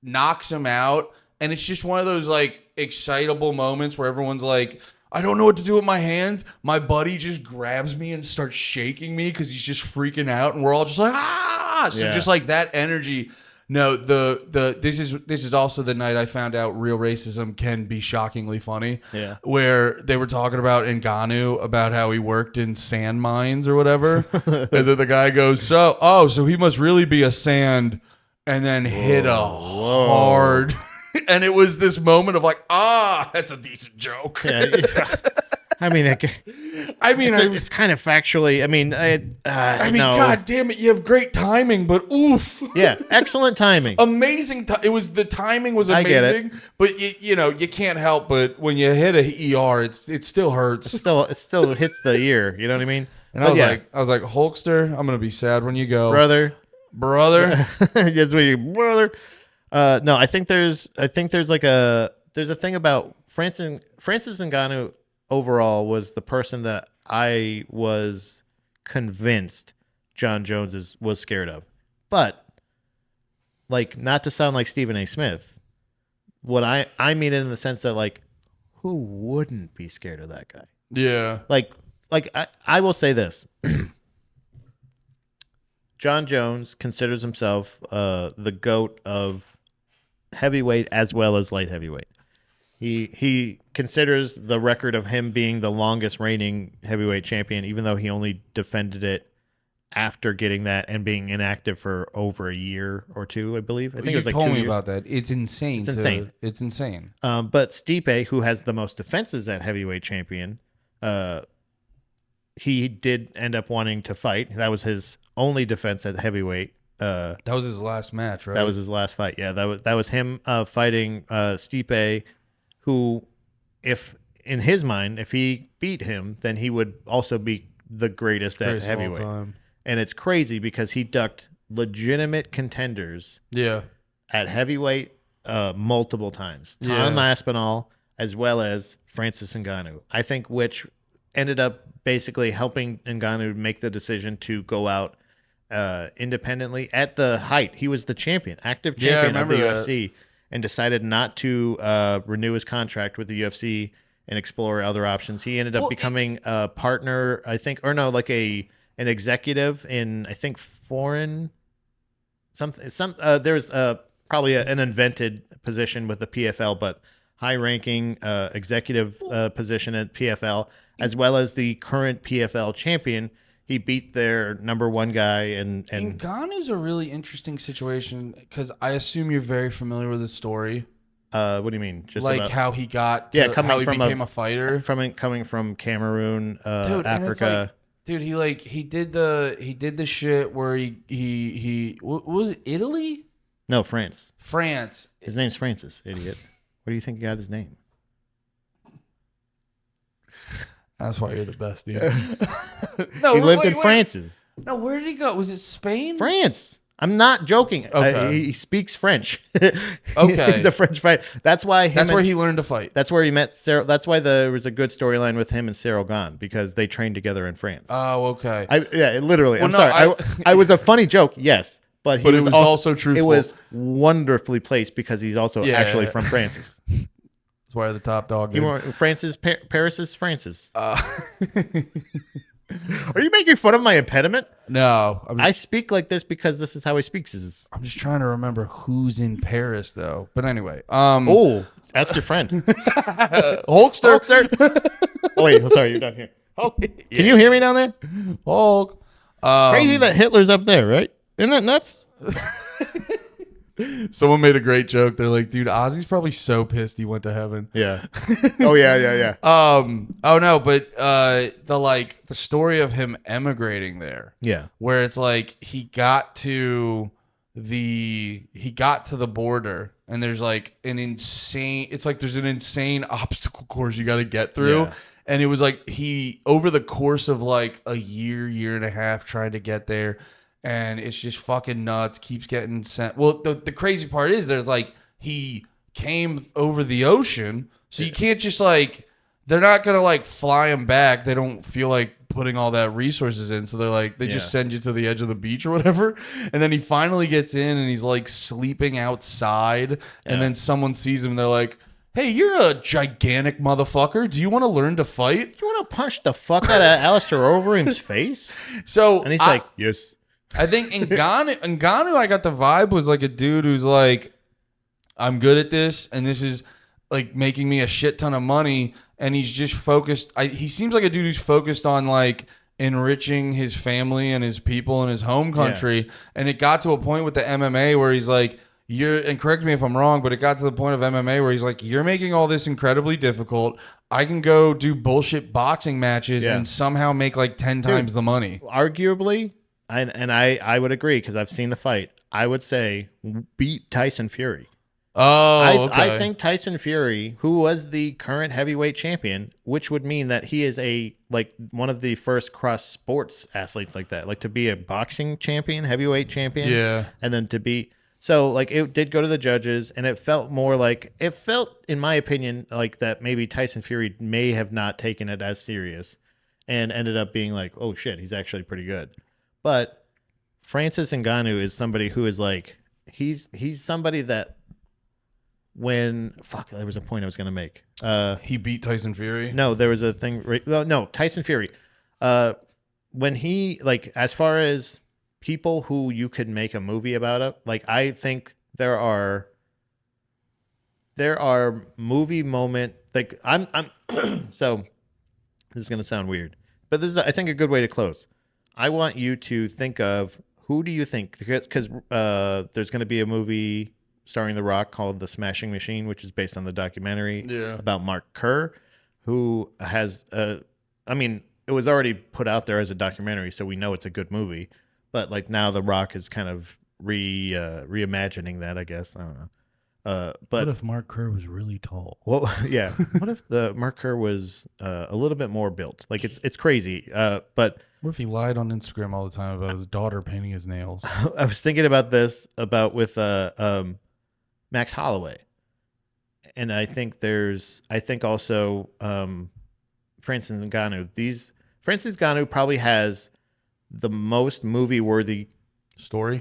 knocks him out, and it's just one of those like excitable moments where everyone's like, I don't know what to do with my hands. My buddy just grabs me and starts shaking me because he's just freaking out, and we're all just like, ah! So just like that energy. No, this is also the night I found out real racism can be shockingly funny. Yeah. Where they were talking about Ngannou, about how he worked in sand mines or whatever. And then the guy goes, so he must really be a sand, and then hit a hard. And it was this moment of like, that's a decent joke. Yeah. I mean, it's kind of factually. I mean, God damn it, you have great timing, but oof. Yeah, excellent timing. Amazing. The timing was amazing, I get it. But you can't help but when you hit a ER, it still hurts. It still hits the ear. You know what I mean? And I was like, Hulkster, I'm gonna be sad when you go, brother. Yes, brother. No, I think there's a thing about Francis Ngannou. Overall, was the person that I was convinced John Jones was scared of. But, like, not to sound like Stephen A. Smith, what I mean it in the sense that, like, who wouldn't be scared of that guy? Yeah. Like I will say this. John Jones considers himself the GOAT of heavyweight as well as light heavyweight. He considers the record of him being the longest reigning heavyweight champion, even though he only defended it after getting that and being inactive for over a year or two, I believe. I think it was like 2 years. You told me about that. It's insane. It's insane. But Stipe, who has the most defenses at heavyweight champion, he did end up wanting to fight. That was his only defense at heavyweight. That was his last match, right? That was his last fight. Yeah, that was him fighting Stipe, who, if in his mind, if he beat him, then he would also be the greatest at heavyweight. And it's crazy because he ducked legitimate contenders. Yeah. At heavyweight multiple times. Tom Aspinall as well as Francis Ngannou. I think which ended up basically helping Ngannou make the decision to go out independently at the height. He was the champion, active champion of the UFC. And decided not to renew his contract with the UFC and explore other options. He ended up becoming a partner, I think, or no, like an executive in, I think, foreign There's probably an invented position with the PFL, but high-ranking executive position at PFL, as well as the current PFL champion. He beat their number one guy, and Ngannou's a really interesting situation because I assume you're very familiar with the story. what do you mean? Just like about, how he got to, how he became a fighter coming from Cameroon, dude, Africa. Dude, he did the shit where what was it, Italy? No, France. France. His name's Francis, idiot. Where do you think he got his name? That's why you're the best, dude. He lived in France. No, where did he go? Was it Spain? France. I'm not joking. Okay. He speaks French. Okay. He's a French fighter. That's why. That's where he learned to fight. That's where he met Cyril. That's why there was a good storyline with him and Cyril Gane, because they trained together in France. Oh, okay. Literally. Well, I'm no, sorry. I was a funny joke. Yes. But it was also truthful. It was wonderfully placed because he's also actually from France. That's why the top dog. Paris is Francis. Are you making fun of my impediment? No. I speak like this because this is how he speaks. I'm just trying to remember who's in Paris, though. But anyway. Ask your friend. Hulkster. Oh, wait. Sorry, you're down here. Hulk. Yeah. Can you hear me down there? Hulk. Crazy that Hitler's up there, right? Isn't that nuts? Someone made a great joke. They're like, dude, Ozzy's probably so pissed he went to heaven. Yeah. Oh yeah. Oh no, but the story of him emigrating there. Yeah. Where it's like he got to the border and there's like an insane obstacle course you got to get through. Yeah. And it was like he over the course of like a year and a half trying to get there. And it's just fucking nuts. Keeps getting sent. Well, the crazy part is there's like he came over the ocean, so you can't just like they're not gonna like fly him back. They don't feel like putting all that resources in, so they're like they just send you to the edge of the beach or whatever. And then he finally gets in, and he's like sleeping outside. And then someone sees him, and they're like, "Hey, you're a gigantic motherfucker. Do you want to learn to fight? You want to punch the fuck out of Alistair Overeem's face?" And he's like, "Yes." I think Ngannou, I got the vibe was like a dude who's like, I'm good at this, and this is like making me a shit ton of money, and he's just focused. He seems like a dude who's focused on like enriching his family and his people in his home country. Yeah. And it got to a point with the MMA where he's like, and correct me if I'm wrong, but it got to the point of MMA where he's like, you're making all this incredibly difficult. I can go do bullshit boxing matches and somehow make like 10 times the money. Arguably. And I would agree because I've seen the fight. I would say beat Tyson Fury. Oh, okay. I think Tyson Fury, who was the current heavyweight champion, which would mean that he is one of the first cross sports athletes like that, like to be a boxing champion, heavyweight champion, and then to be so like it did go to the judges, and it felt in my opinion like that maybe Tyson Fury may have not taken it as serious, and ended up being like, oh shit, he's actually pretty good. But Francis Ngannou is somebody who is like he's somebody that there was a point I was going to make. He beat Tyson Fury? No, there was a thing. No, Tyson Fury. When he as far as people who you could make a movie about it, I think there are movie moment I'm so this is going to sound weird, but this is I think a good way to close. I want you to think of who do you think, because there's going to be a movie starring The Rock called The Smashing Machine, which is based on the documentary about Mark Kerr, who has it was already put out there as a documentary, so we know it's a good movie. But now The Rock is kind of reimagining that, I guess. I don't know. But what if Mark Kerr was really tall? Well, yeah. What if the Mark Kerr was a little bit more built? It's crazy. But what if he lied on Instagram all the time about his daughter painting his nails? I was thinking about this with Max Holloway, and I think also Francis Ngannou. Francis Ngannou probably has the most movie-worthy story,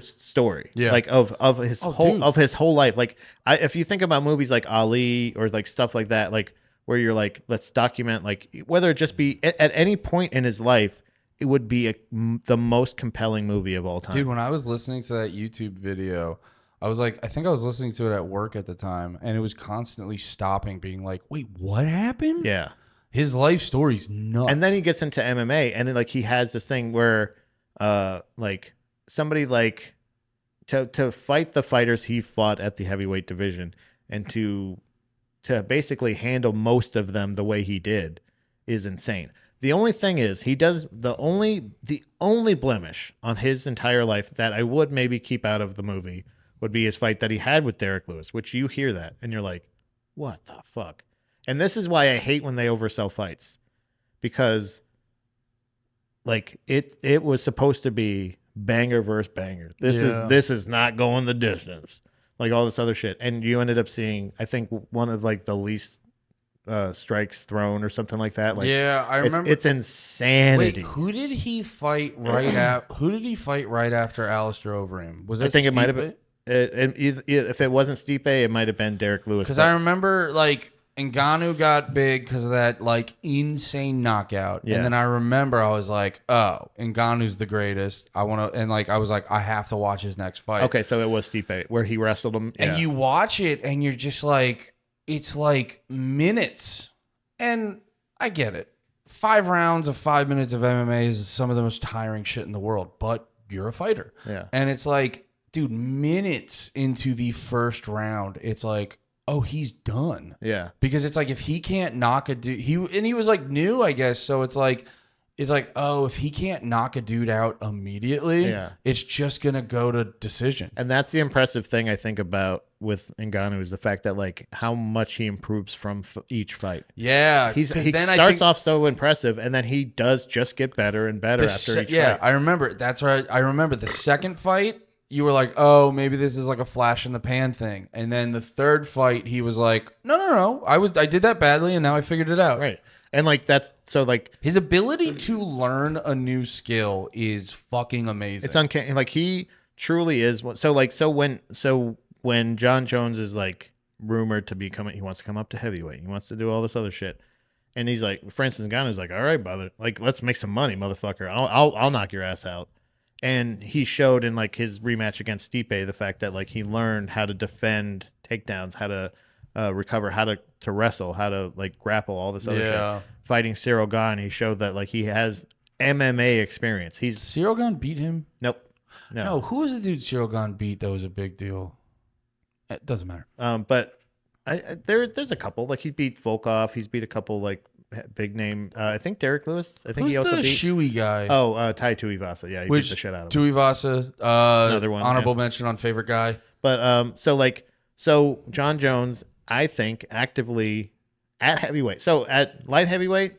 of his whole life. If you think about movies like Ali or stuff like that, where you're let's document whether it just be at any point in his life, it would be the most compelling movie of all time. Dude, when I was listening to that YouTube video, I was like, I think I was listening to it at work at the time, and it was constantly stopping, being like, wait, what happened? Yeah. His life story's nuts. And then he gets into MMA, and then like he has this thing where like somebody like to fight the fighters he fought at the heavyweight division and to basically handle most of them the way he did is insane. The only thing is he does the only blemish on his entire life that I would maybe keep out of the movie would be his fight that he had with Derek Lewis, which you hear that and you're like, what the fuck? And this is why I hate when they oversell fights, because like it was supposed to be banger versus banger. This is not going the distance. Like all this other shit. And you ended up seeing, I think, one of like the least strikes thrown or something like that. Like, yeah, I remember. It's insanity. Wait, who did he fight right after? Who did he fight right after Alistair Overeem? Was that I think Stipe? it might have been. If it wasn't Stipe, it might have been Derek Lewis. Because I remember like Ngannou got big because of that like insane knockout, and then I remember I was like, oh, Ngannou's the greatest. I want to, and like I was like, I have to watch his next fight. Okay, so it was Stipe where he wrestled him, and you watch it, and you're just like, it's like minutes, and I get it. 5 rounds of 5 minutes of MMA is some of the most tiring shit in the world, but you're a fighter, and it's like, dude, minutes into the first round, it's like, oh, he's done. Yeah. Because it's like if he can't knock a dude, he was like new, I guess. So it's like, oh, if he can't knock a dude out immediately, it's just gonna go to decision. And that's the impressive thing I think about with Ngannou is the fact that like how much he improves from each fight. Yeah, he starts off so impressive, and then he does just get better and better after each fight. Yeah, I remember. That's right. I remember the second fight. You were like, oh, maybe this is like a flash in the pan thing. And then the third fight, he was like, no. I did that badly, and now I figured it out. Right. And like that's so like his ability to learn a new skill is fucking amazing. It's uncanny. Like he truly is. So when John Jones is like rumored to be coming, he wants to come up to heavyweight. He wants to do all this other shit. And he's like, Francis Ngannou's like, all right, brother, like let's make some money, motherfucker. I'll knock your ass out. And he showed in like his rematch against Stipe the fact that like he learned how to defend takedowns, how to recover, how to wrestle, how to like grapple, all this other shit. Fighting Cyril Gane, he showed that like he has MMA experience. Cyril Gane beat him? Nope. No. Who was the dude Cyril Gane beat that was a big deal? It doesn't matter. But there's a couple. Like he beat Volkov. He's beat a couple like big name. I think Derek Lewis. I think he also beat Shuey guy. Oh, Tai Tuivasa. Yeah, he beat the shit out of him. Tuivasa, another one. Honorable mention on favorite guy. But so John Jones, I think actively at heavyweight. So at light heavyweight,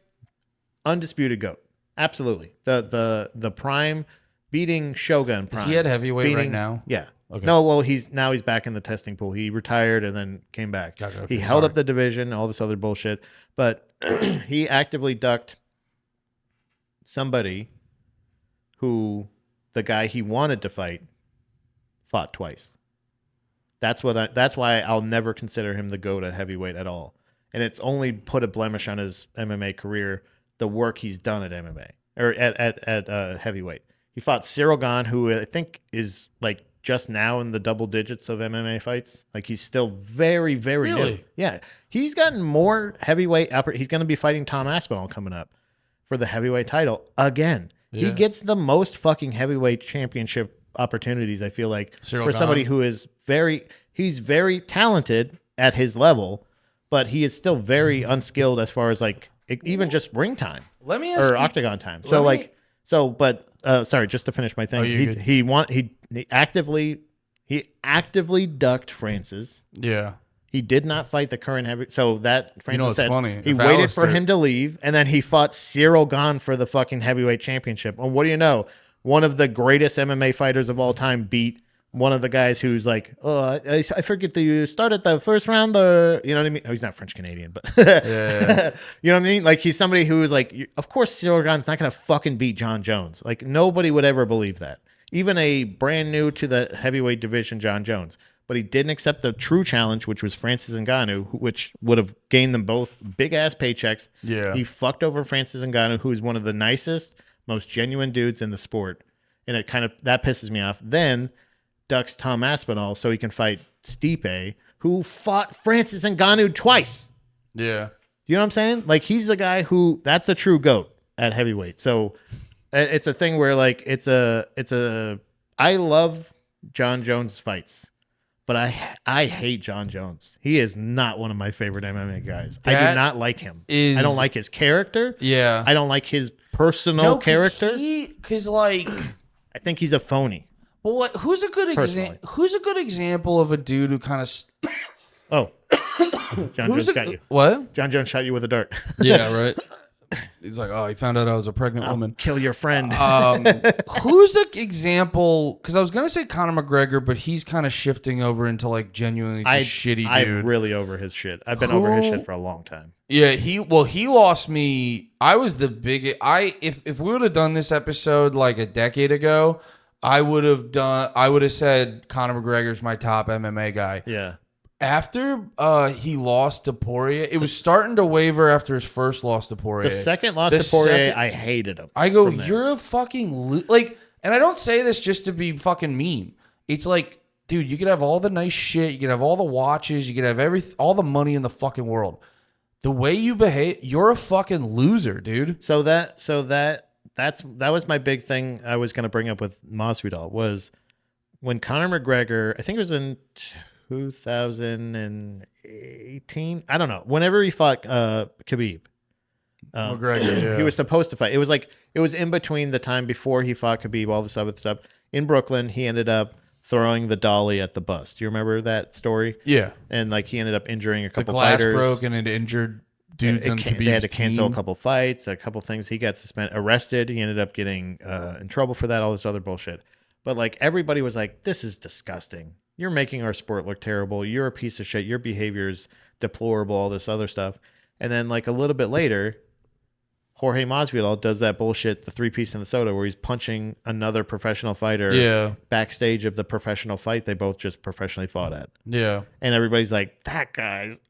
undisputed GOAT. Absolutely. The prime beating Shogun prime. Is he at heavyweight right now? Yeah. Okay. No, well he's back in the testing pool. He retired and then came back. Gotcha, okay, he held up the division, all this other bullshit, but he actively ducked somebody who the guy he wanted to fight fought twice. That's why I'll never consider him the GOAT at heavyweight at all. And it's only put a blemish on his MMA career, the work he's done at MMA or at heavyweight. He fought Cyril Gane, who I think is like just now in the double digits of MMA fights. Like he's still very, very new. Yeah. He's gotten more heavyweight. He's going to be fighting Tom Aspinall coming up for the heavyweight title again. Yeah. He gets the most fucking heavyweight championship opportunities, I feel like, for somebody who is he's very talented at his level, but he is still very unskilled as far as like even just ring time. Let me ask or octagon time. Sorry, just to finish my thing. He actively ducked Francis. Yeah. He did not fight the current heavy. So that Francis said funny. He waited for him to leave, and then he fought Cyril Gane for the fucking heavyweight championship. And what do you know? One of the greatest MMA fighters of all time beat one of the guys who's like, oh, I forget, do you start at the first round or, you know what I mean? Oh, he's not French Canadian, but yeah. You know what I mean? Like he's somebody who is like, of course Cyril Gane's not going to fucking beat John Jones. Like nobody would ever believe that. Even a brand new to the heavyweight division, John Jones. But he didn't accept the true challenge, which was Francis Ngannou, which would have gained them both big ass paychecks. Yeah. He fucked over Francis Ngannou, who's one of the nicest, most genuine dudes in the sport, and it kind of that pisses me off. Then ducks Tom Aspinall so he can fight Stipe, who fought Francis Ngannou twice. Yeah. You know what I'm saying? Like, he's the guy who that's a true GOAT at heavyweight. So it's a thing where like it's a I love John Jones fights, but I hate John Jones. He is not one of my favorite MMA guys. I do not like him. I don't like his character. Yeah. I don't like his personal character. Because like, I think he's a phony. Well, who's a good example? Who's a good example of a dude who kind of? Oh, John Jones got you. What? John Jones shot you with a dart. Yeah, right. He's like, oh, he found out I was a pregnant woman. Kill your friend. Who's an example? Because I was gonna say Conor McGregor, but he's kind of shifting over into like genuinely just shitty dude. I'm really over his shit. I've been over his shit for a long time. Yeah, he lost me. I was the biggest. If we would have done this episode like a decade ago, I would have said Conor McGregor's my top MMA guy. Yeah. After he lost to Poirier, it was starting to waver after his first loss to Poirier. The second loss to Poirier, I hated him. I go, you're a fucking like, and I don't say this just to be fucking mean. It's like, dude, you could have all the nice shit, you could have all the watches, you could have all the money in the fucking world. The way you behave, you're a fucking loser, dude. So that was my big thing I was gonna bring up with Masvidal was when Conor McGregor, I think it was in 2018. I don't know. Whenever he fought Khabib, McGregor, he was supposed to fight. It was in between the time before he fought Khabib, all this other stuff. In Brooklyn, he ended up throwing the dolly at the bus. Do you remember that story? Yeah. And like he ended up injuring a couple the glass fighters. Broke and it injured dudes on Khabib's They had to cancel team. a couple fights, a couple things. He got arrested. He ended up getting in trouble for that. All this other bullshit. But like everybody was like, "This is disgusting. You're making our sport look terrible. You're a piece of shit. Your behavior's deplorable, all this other stuff." And then like a little bit later, Jorge Masvidal does that bullshit, the 3-piece in the soda, where he's punching another professional fighter backstage of the professional fight they both just professionally fought at. Yeah. And everybody's like, that guy's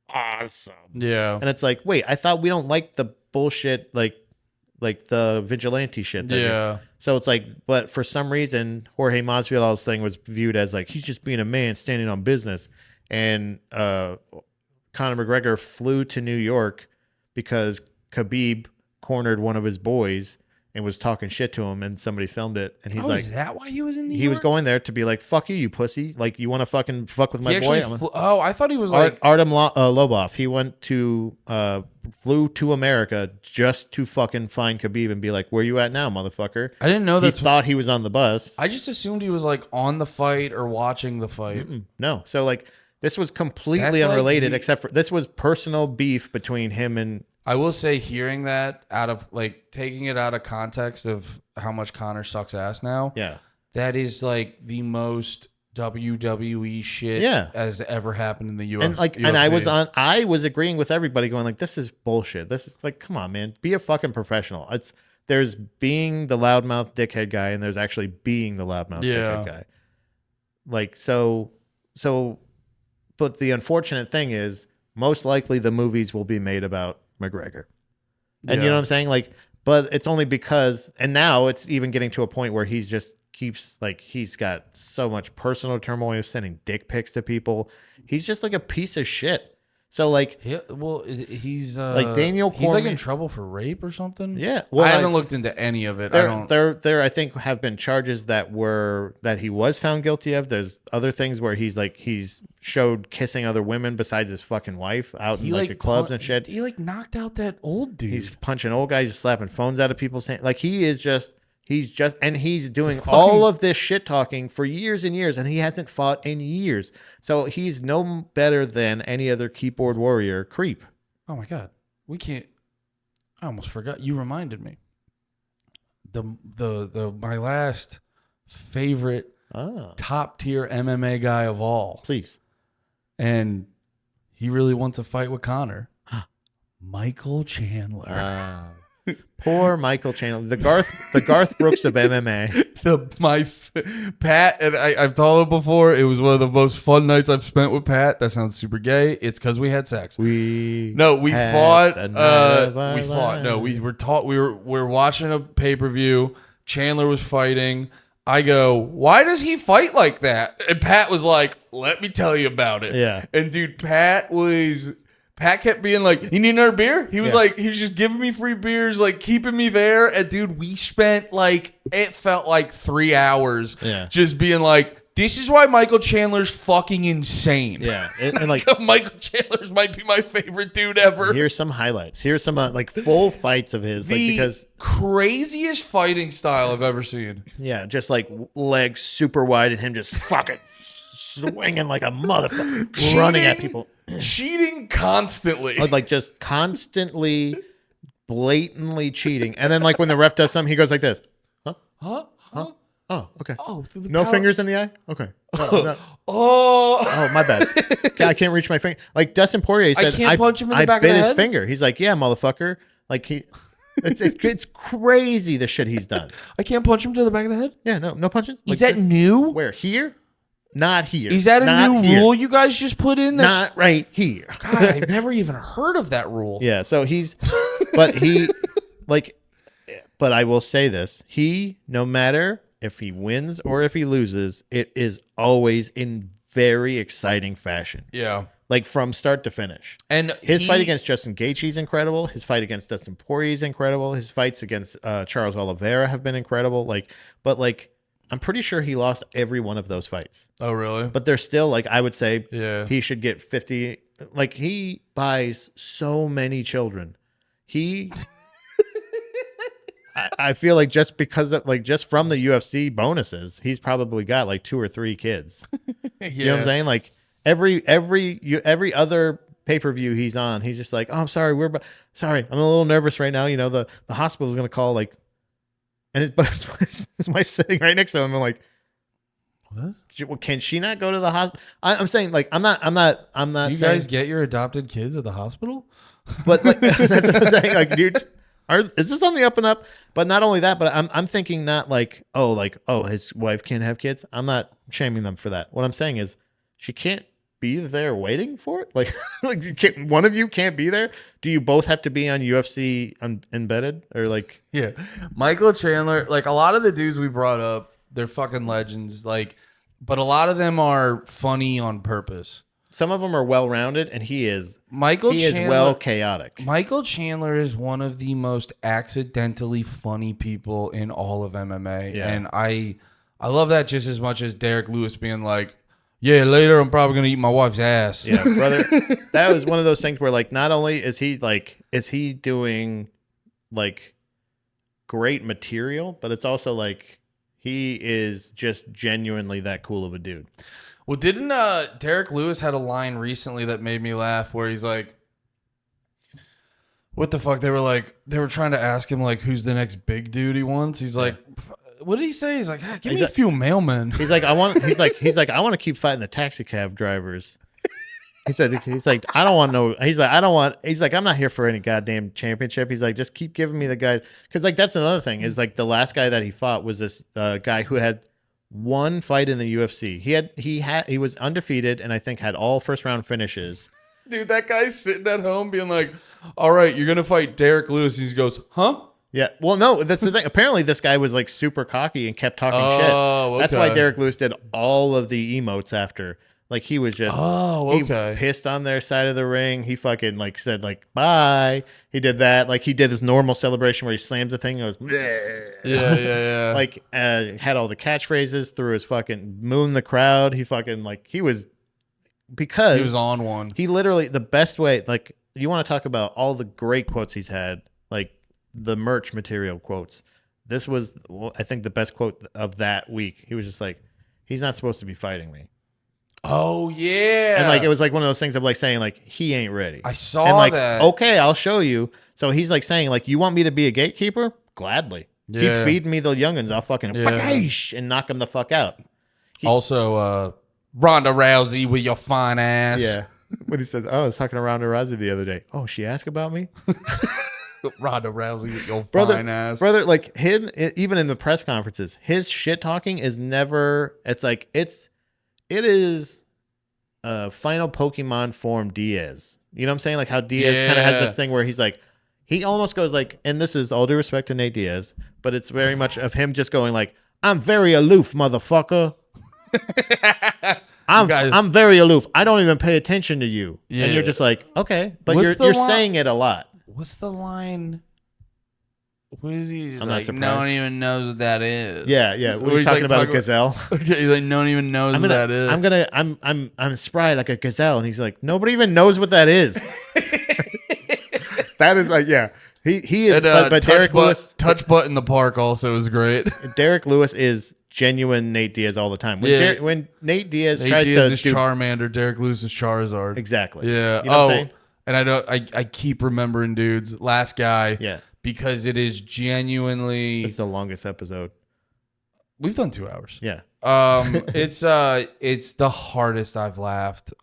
awesome. Yeah. And it's like, wait, I thought we don't like the bullshit, like the vigilante shit. So it's like, but for some reason, Jorge Masvidal's thing was viewed as like, he's just being a man standing on business. And Conor McGregor flew to New York because Khabib cornered one of his boys and was talking shit to him, and somebody filmed it. And he's like, is that why he was in New York? He was going there to be like, fuck you, you pussy. Like, you want to fucking fuck with my boy? I thought he was like Artem Lobov. He went to flew to America just to fucking find Khabib and be like, where you at now, motherfucker? I didn't know that. He thought he was on the bus. I just assumed he was like on the fight or watching the fight. No. So like, this was completely unrelated, except for this was personal beef between him and. I will say, hearing that out of like taking it out of context of how much Conor sucks ass now. Yeah. That is like the most WWE shit has ever happened in the UFC. And like, and I was agreeing with everybody, going like, this is bullshit. This is like, come on, man, be a fucking professional. There's being the loudmouth dickhead guy, and there's actually being the loudmouth dickhead guy. Like, so, but the unfortunate thing is, most likely the movies will be made about McGregor. And you know what I'm saying? Like, but it's only because, and now it's even getting to a point where he's just keeps like, he's got so much personal turmoil. He's sending dick pics to people. He's just like a piece of shit. So like, he's like Daniel Cormier, he's like in trouble for rape or something. Yeah. Well, I haven't looked into any of it. There I think have been charges that he was found guilty of. There's other things where he's showed kissing other women besides his fucking wife out in like clubs and shit. He like knocked out that old dude. He's punching old guys, he's slapping phones out of people's hands. Like and he's doing all of this shit talking for years and years, and he hasn't fought in years. So he's no better than any other keyboard warrior creep. Oh my God. We can't. I almost forgot. You reminded me. My last favorite top tier MMA guy of all. Please. And he really wants to fight with Conor. Michael Chandler. Poor Michael Chandler, the Garth Brooks of MMA. Pat, and I've told him before, it was one of the most fun nights I've spent with Pat. That sounds super gay. It's because we had sex. We fought. the night of our We fought. No, lives. we were taught. We were watching a pay-per-view. Chandler was fighting. I go, why does he fight like that? And Pat was like, let me tell you about it. Yeah. And dude, Pat kept being like, you need another beer? He was like, he was just giving me free beers, like keeping me there. And dude, we spent like, it felt like 3 hours just being like, this is why Michael Chandler's fucking insane. Yeah. And like, Michael Chandler's might be my favorite dude ever. Here's some highlights. Here's some like full fights of his. The craziest fighting style I've ever seen. Yeah. Just like legs super wide and him just fucking swinging like a motherfucker, running at people. Cheating constantly. Like just constantly, blatantly cheating. And then like when the ref does something, he goes like this. Huh? Oh, okay. Oh, no fingers in the eye? Okay. No. Oh, my bad. I can't reach my finger. Like Dustin Poirier said, I can't punch him in the back of bit the his head? finger. He's like, yeah, motherfucker. Like it's crazy the shit he's done. I can't punch him to the back of the head? Yeah, no punches. Is that new? Where? Here? Not here. Is that a Not new here. rule you guys just put in? Not right here. God, I've never even heard of that rule. Yeah, so but I will say this. No matter if he wins or if he loses, it is always in very exciting fashion. Yeah. Like from start to finish. And his fight against Justin Gaethje's incredible. His fight against Dustin Poirier is incredible. His fights against Charles Oliveira have been incredible. I'm pretty sure he lost every one of those fights. Oh, really? But they're still like, I would say he should get 50. Like he buys so many children. I feel like just because of just from the UFC bonuses, he's probably got like 2 or 3 kids. You know what I'm saying? Like every other pay-per-view he's on, he's just like, oh, I'm sorry, sorry, I'm a little nervous right now. You know, the hospital's gonna call but his wife's sitting right next to him. I'm like, what? Can she not go to the hospital? I'm saying like I'm not. You guys get your adopted kids at the hospital? But like that's what I'm saying. Like, dude, is this on the up and up? But not only that, but I'm thinking not like his wife can't have kids. I'm not shaming them for that. What I'm saying is she can't be there waiting for it. Like one of you can't be there. Do you both have to be on UFC embedded or like? Yeah, Michael Chandler. Like a lot of the dudes we brought up, they're fucking legends. Like, but a lot of them are funny on purpose. Some of them are well-rounded, and he is chaotic. Michael Chandler is one of the most accidentally funny people in all of MMA. Yeah. And I love that just as much as Derek Lewis being like, yeah, later I'm probably going to eat my wife's ass. Yeah, brother. That was one of those things where, like, not only is he doing, like, great material, but it's also, like, he is just genuinely that cool of a dude. Well, didn't Derek Lewis had a line recently that made me laugh where he's like, what the fuck? They were trying to ask him, like, who's the next big dude he wants. He's like, what did he say? He's like, give me a few mailmen. He's like, I want to keep fighting the taxi cab drivers. He's like, I don't want, I'm not here for any goddamn championship. He's like, just keep giving me the guys. Cause like, that's another thing is like the last guy that he fought was this guy who had one fight in the UFC. He was undefeated and I think had all first round finishes. Dude, that guy's sitting at home being like, all right, you're going to fight Derek Lewis. And he goes, huh? Yeah. Well, no, that's the thing. Apparently this guy was like super cocky and kept talking shit. Okay. That's why Derek Lewis did all of the emotes after. Like he was just he pissed on their side of the ring. He fucking like said like bye. He did that. Like he did his normal celebration where he slams the thing and goes bleh. Yeah. Like had all the catchphrases through his fucking moon the crowd. He fucking like he was on one. He literally the best way, like you want to talk about all the great quotes he's had, like the merch material quotes. This was I think the best quote of that week. He was just like, he's not supposed to be fighting me. Oh yeah. And like it was like one of those things of like saying like he ain't ready. I saw and like, that. Okay, I'll show you. So he's like saying like, you want me to be a gatekeeper? Gladly. Yeah. Keep feeding me the youngins. I'll fucking and knock him the fuck out. Also, Ronda Rousey with your fine ass. Yeah. When he says, "Oh, I was talking to Ronda Rousey the other day." Oh, she asked about me. Ronda Rousey with your brother, fine ass. brother, like him, even in the press conferences, his shit talking is never. It's like it is final Pokemon form Diaz. You know what I'm saying? Like how Diaz kind of has this thing where he's like, he almost goes like, and this is all due respect to Nate Diaz, but it's very much of him just going like, I'm very aloof, motherfucker. I'm very aloof. I don't even pay attention to you. Yeah. And you're just like, okay, but you're saying it a lot. What's the line? What is he? I'm not surprised. No one even knows what that is. Yeah. Well, he's talking about a gazelle. Okay, he's like, no one even knows what that is. I'm spry like a gazelle, and he's like, nobody even knows what that is. That is like, yeah. He is, and, but Derek Lewis, touch butt in the park also is great. Derek Lewis is genuine Nate Diaz all the time. When Nate Diaz tries to is Charmander, Derek Lewis is Charizard. Exactly. Yeah. You know what I'm saying? And I keep remembering, dudes. Last guy. Yeah. Because it is genuinely. It's the longest episode. We've done 2 hours. Yeah. It's the hardest I've laughed.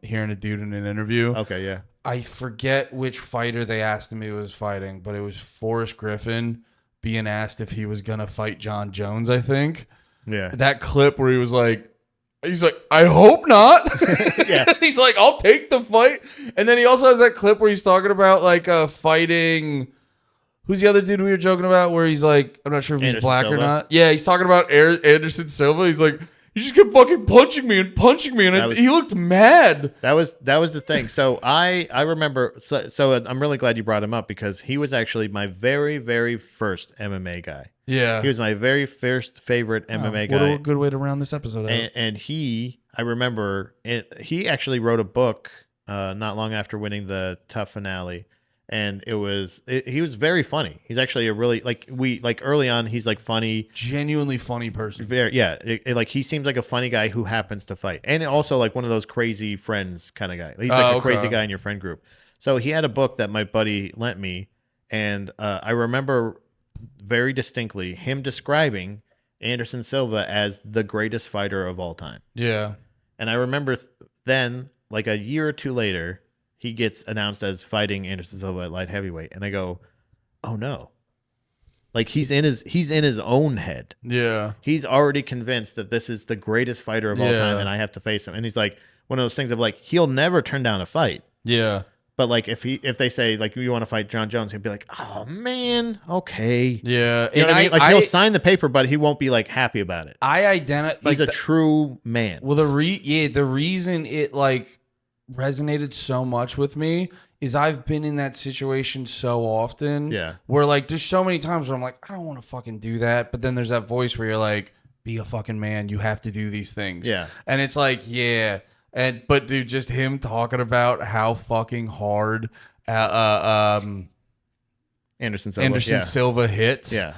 Hearing a dude in an interview. Okay. Yeah. I forget which fighter they asked him he was fighting, but it was Forrest Griffin being asked if he was gonna fight John Jones. I think. Yeah. That clip where he's like, I hope not. Yeah. He's like, I'll take the fight. And then he also has that clip where he's talking about like fighting. Who's the other dude we were joking about? Where he's like, I'm not sure if he's black or not. Yeah, he's talking about Anderson Silva. He's like, he just kept fucking punching me, and he looked mad. That was the thing. So I remember. So I'm really glad you brought him up because he was actually my very, very first MMA guy. Yeah, he was my very first favorite MMA guy. What a good way to round this episode out. And I remember he actually wrote a book not long after winning the Tough finale. And he was very funny. He's actually a really early on. He's like funny, genuinely funny person. Very, yeah. Like he seems like a funny guy who happens to fight, and also like one of those crazy friends kind of guy. He's like a crazy guy in your friend group. So he had a book that my buddy lent me, and I remember very distinctly him describing Anderson Silva as the greatest fighter of all time. Yeah, and I remember then, like a year or two later, he gets announced as fighting Anderson Silva at light heavyweight, and I go, "Oh no!" Like he's in his own head. Yeah, he's already convinced that this is the greatest fighter of all time, and I have to face him. And he's like one of those things of like he'll never turn down a fight. Yeah, but like if they say like you want to fight John Jones, he'll be like, "Oh man, okay." Yeah, you know what I mean? Like he'll sign the paper, but he won't be like happy about it. He's a true man. Well, the reason it like resonated so much with me is I've been in that situation so often. Yeah. Where like there's so many times where I'm like, I don't want to fucking do that. But then there's that voice where you're like, be a fucking man. You have to do these things. Yeah. And it's like, yeah. But dude, just him talking about how fucking hard Anderson Silva hits. Yeah.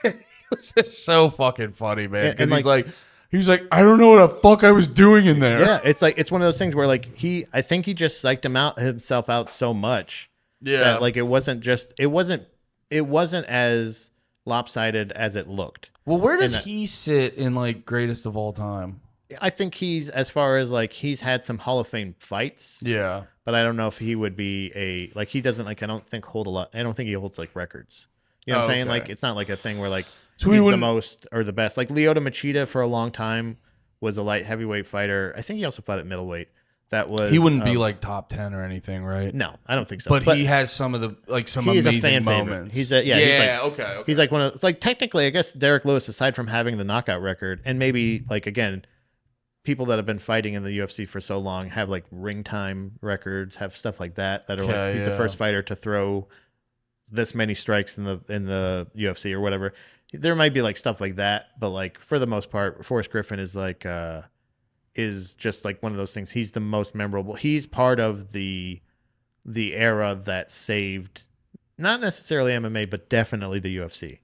It was just so fucking funny, man. Because he's like, I don't know what the fuck I was doing in there. Yeah, it's one of those things where like I think he just psyched himself out so much. Yeah. That like it wasn't as lopsided as it looked. Well, where does he sit in like greatest of all time? I think he's as far as like he's had some Hall of Fame fights. Yeah. But I don't know if he would be he doesn't like I don't think he holds like records. You know what I'm saying? Like it's not like a thing where like so he's the most or the best. Like Lyoto Machida for a long time was a light heavyweight fighter. I think he also fought at middleweight. He wouldn't be like top 10 or anything, right? No, I don't think so. But he has some of the some amazing moments. He's okay. He's like it's like technically I guess Derek Lewis, aside from having the knockout record, and maybe like again, people that have been fighting in the UFC for so long have like ring time records, have stuff like that are like he's the first fighter to throw this many strikes in the UFC or whatever. There might be like stuff like that, but like for the most part, Forrest Griffin is like is just like one of those things. He's the most memorable. He's part of the era that saved not necessarily MMA, but definitely the UFC.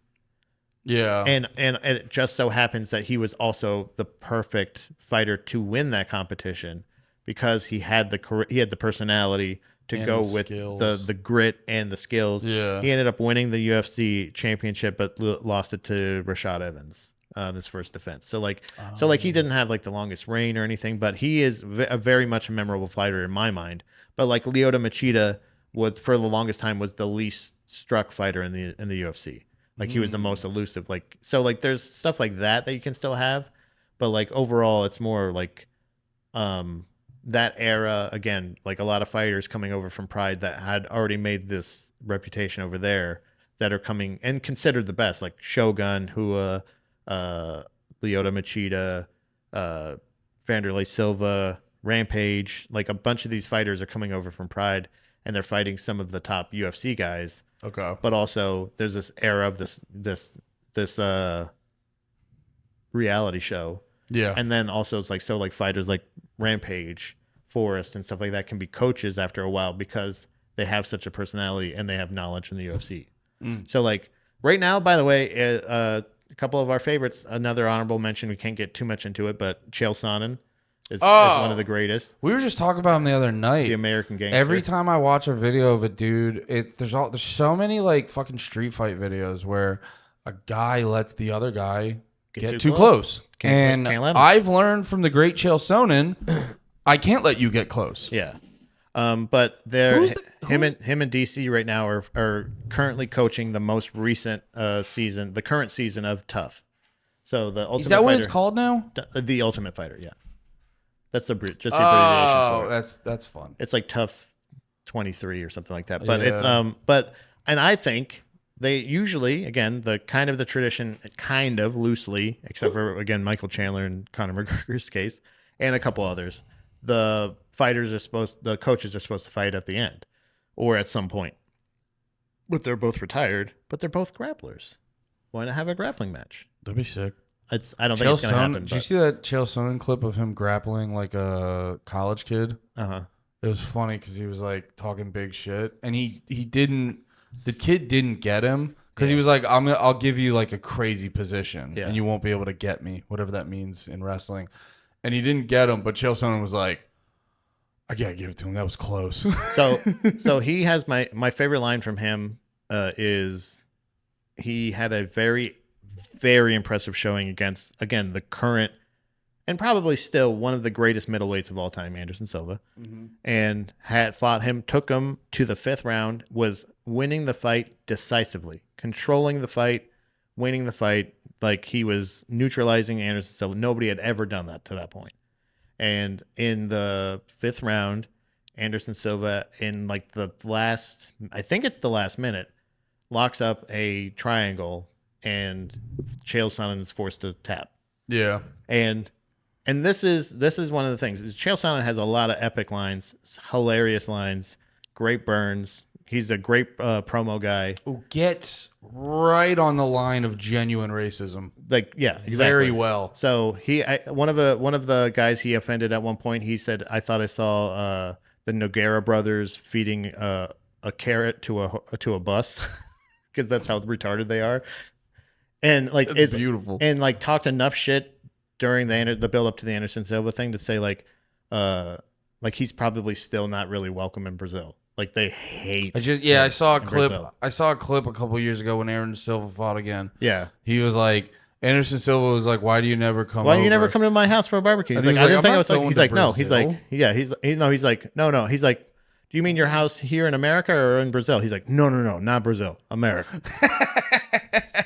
Yeah. And it just so happens that he was also the perfect fighter to win that competition because he had the personality to go with the grit and the skills. Yeah. He ended up winning the UFC championship, but lost it to Rashad Evans in his first defense. So he didn't have like the longest reign or anything, but he is very much a memorable fighter in my mind. But like Lyoto Machida was for the longest time was the least struck fighter in the UFC. Like he was the most elusive. Like so, like there's stuff like that you can still have, but like overall, it's more like that era again. Like a lot of fighters coming over from Pride that had already made this reputation over there that are coming and considered the best, like Shogun, Hua, Lyoto Machida, Vanderlei Silva, Rampage. Like a bunch of these fighters are coming over from Pride, and they're fighting some of the top UFC guys. Okay. But also, there's this era of this reality show. Yeah. And then also, it's like so like fighters like Rampage, Forrest, and stuff like that can be coaches after a while because they have such a personality and they have knowledge in the UFC. So like right now, by the way, a couple of our favorites. Another honorable mention. We can't get too much into it, but Chael Sonnen is one of the greatest. We were just talking about him the other night. The American Gangster. Every time I watch a video of a dude, there's so many like fucking street fight videos where a guy lets the other guy get too close. Can't let him. I've learned from the great Chael Sonnen, I can't let you get close. Yeah. But him and DC right now are currently coaching the most recent season, the current season of Tough. So the Ultimate Is that Fighter, what it's called now? The Ultimate Fighter, yeah. That's just the abbreviation for it. That's fun. It's like Tough 23 or something like that. But Yeah. and I think they usually, again, the tradition, kind of loosely, except for again Michael Chandler and Conor McGregor's case, and a couple others. The coaches are supposed to fight at the end or at some point. But they're both retired, but they're both grapplers. Why not have a grappling match? That'd be sick. I don't think it's going to happen. Did you see that Chael Sonnen clip of him grappling like a college kid? Uh-huh. It was funny because he was like talking big shit, and the kid didn't get him because he was like, I'll give you like a crazy position, and you won't be able to get me, whatever that means in wrestling. And he didn't get him, but Chael Sonnen was like, I gotta give it to him. That was close. So he has my favorite line from him is he had a very, very impressive showing against, again, the current and probably still one of the greatest middleweights of all time, Anderson Silva, and had fought him, took him to the 5th round, was winning the fight decisively, controlling the fight, winning the fight. Like he was neutralizing Anderson Silva. Nobody had ever done that to that point. And in the 5th round, Anderson Silva, in like the last, I think it's the last minute, locks up a triangle, and Chael Sonnen is forced to tap. Yeah. And this is one of the things. Chael Sonnen has a lot of epic lines, hilarious lines, great burns. He's a great promo guy. Who gets right on the line of genuine racism. Like, yeah, exactly. Very well. So one of the guys he offended at one point, he said, "I thought I saw the Nogueira brothers feeding a carrot to a bus," because that's how retarded they are. And like, it's beautiful. And like, talked enough shit during the build up to the Anderson Silva thing to say like he's probably still not really welcome in Brazil. Like they hate. I saw a clip. Brazil. I saw a clip a couple years ago when Anderson Silva fought again. Yeah. He was like, Anderson Silva was like, "Why do you never come? Why do you never come to my house for a barbecue?" He's like, "I didn't think I was like." He's like, "No." He's like, "Yeah." He's like, "No." He's like, "Do you mean your house here in America or in Brazil?" He's like, "No, not Brazil, America."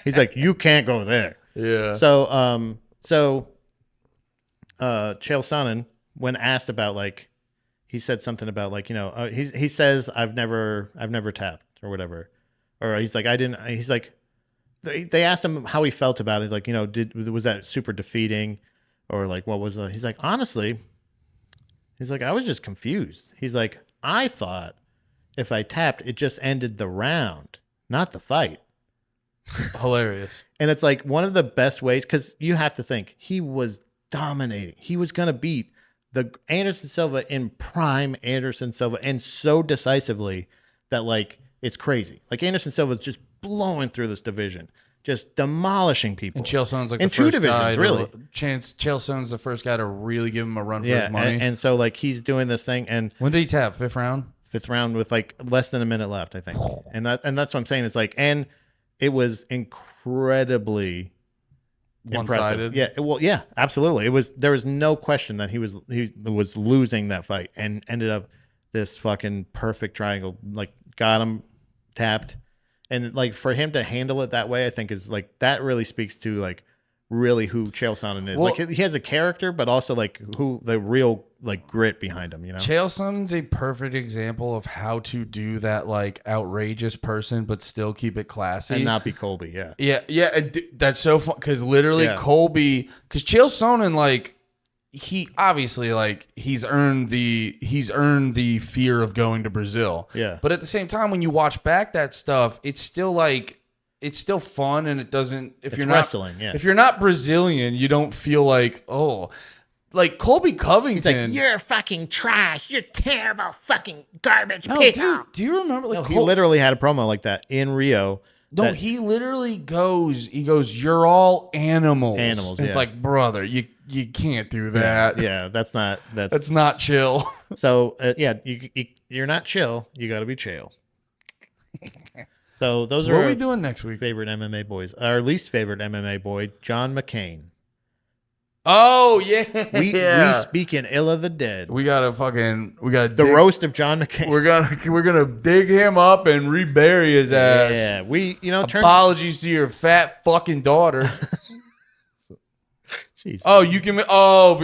He's like, "You can't go there." Yeah. So Chael Sonnen, when asked about like, he said something about like, he says, I've never tapped or whatever, or he's like, I didn't. He's like, they asked him how he felt about it, like, was that super defeating, or like what was he's like, honestly, he's like, I was just confused. He's like, I thought if I tapped, it just ended the round, not the fight. Hilarious. And it's like one of the best ways, because you have to think he was dominating. He was gonna beat the Anderson Silva in prime Anderson Silva, and so decisively that like it's crazy. Like Anderson Silva is just blowing through this division, just demolishing people. And Chael Sonnen's like in the two first divisions, guy really. Chael Sonnen's the first guy to really give him a run for his money. And so like he's doing this thing, and when did he tap? 5th round? 5th round with like less than a minute left, I think. And that's what I'm saying. It's like, and it was incredibly One-sided. impressive. Yeah, well, yeah, absolutely. There was no question that he was losing that fight, and ended up this fucking perfect triangle, like got him tapped, and like for him to handle it that way, I think is like that really speaks to like really who Chael Sonnen is. Well, like he has a character, but also like who the real like grit behind him. Chael Sonnen's a perfect example of how to do that like outrageous person, but still keep it classy and not be Colby. Yeah, yeah. And that's so fun because literally Colby, because Chael Sonnen like. He obviously like he's earned the fear of going to Brazil. Yeah. But at the same time, when you watch back that stuff, it's still fun, and it doesn't. If you're not wrestling, if you're not Brazilian, you don't feel like like Colby Covington. He's like, you're fucking trash. You're terrible fucking garbage no, people. Dude, do you remember like he literally had a promo like that in Rio. No, he literally goes, you're all animals. Animals, and it's like, brother, you can't do that. Yeah, that's not chill. So, you're not chill. You got to be chill. So, those are what are we doing next week? Favorite MMA boys. Our least favorite MMA boy, John McCain. Oh, yeah. We speaking ill of the dead. We gotta the roast of John McCain. We're gonna dig him up and rebury his ass. Yeah, apologies to your fat fucking daughter. Jeez. But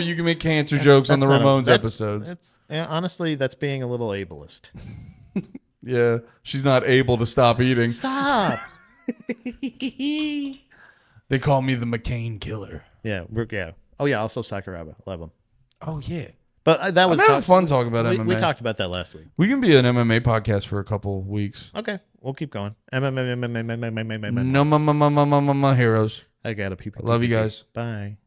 you can make cancer jokes on the Ramones episodes. Honestly, that's being a little ableist. Yeah, she's not able to stop eating. Stop. They call me the McCain killer. Yeah. Oh yeah. Also Sakuraba. Love him. Oh yeah. But that was I'm having fun talking about MMA. We talked about that last week. We can be an MMA podcast for a couple weeks. Okay, we'll keep going. MMA. No, heroes. I gotta pee. Love you guys. Bye.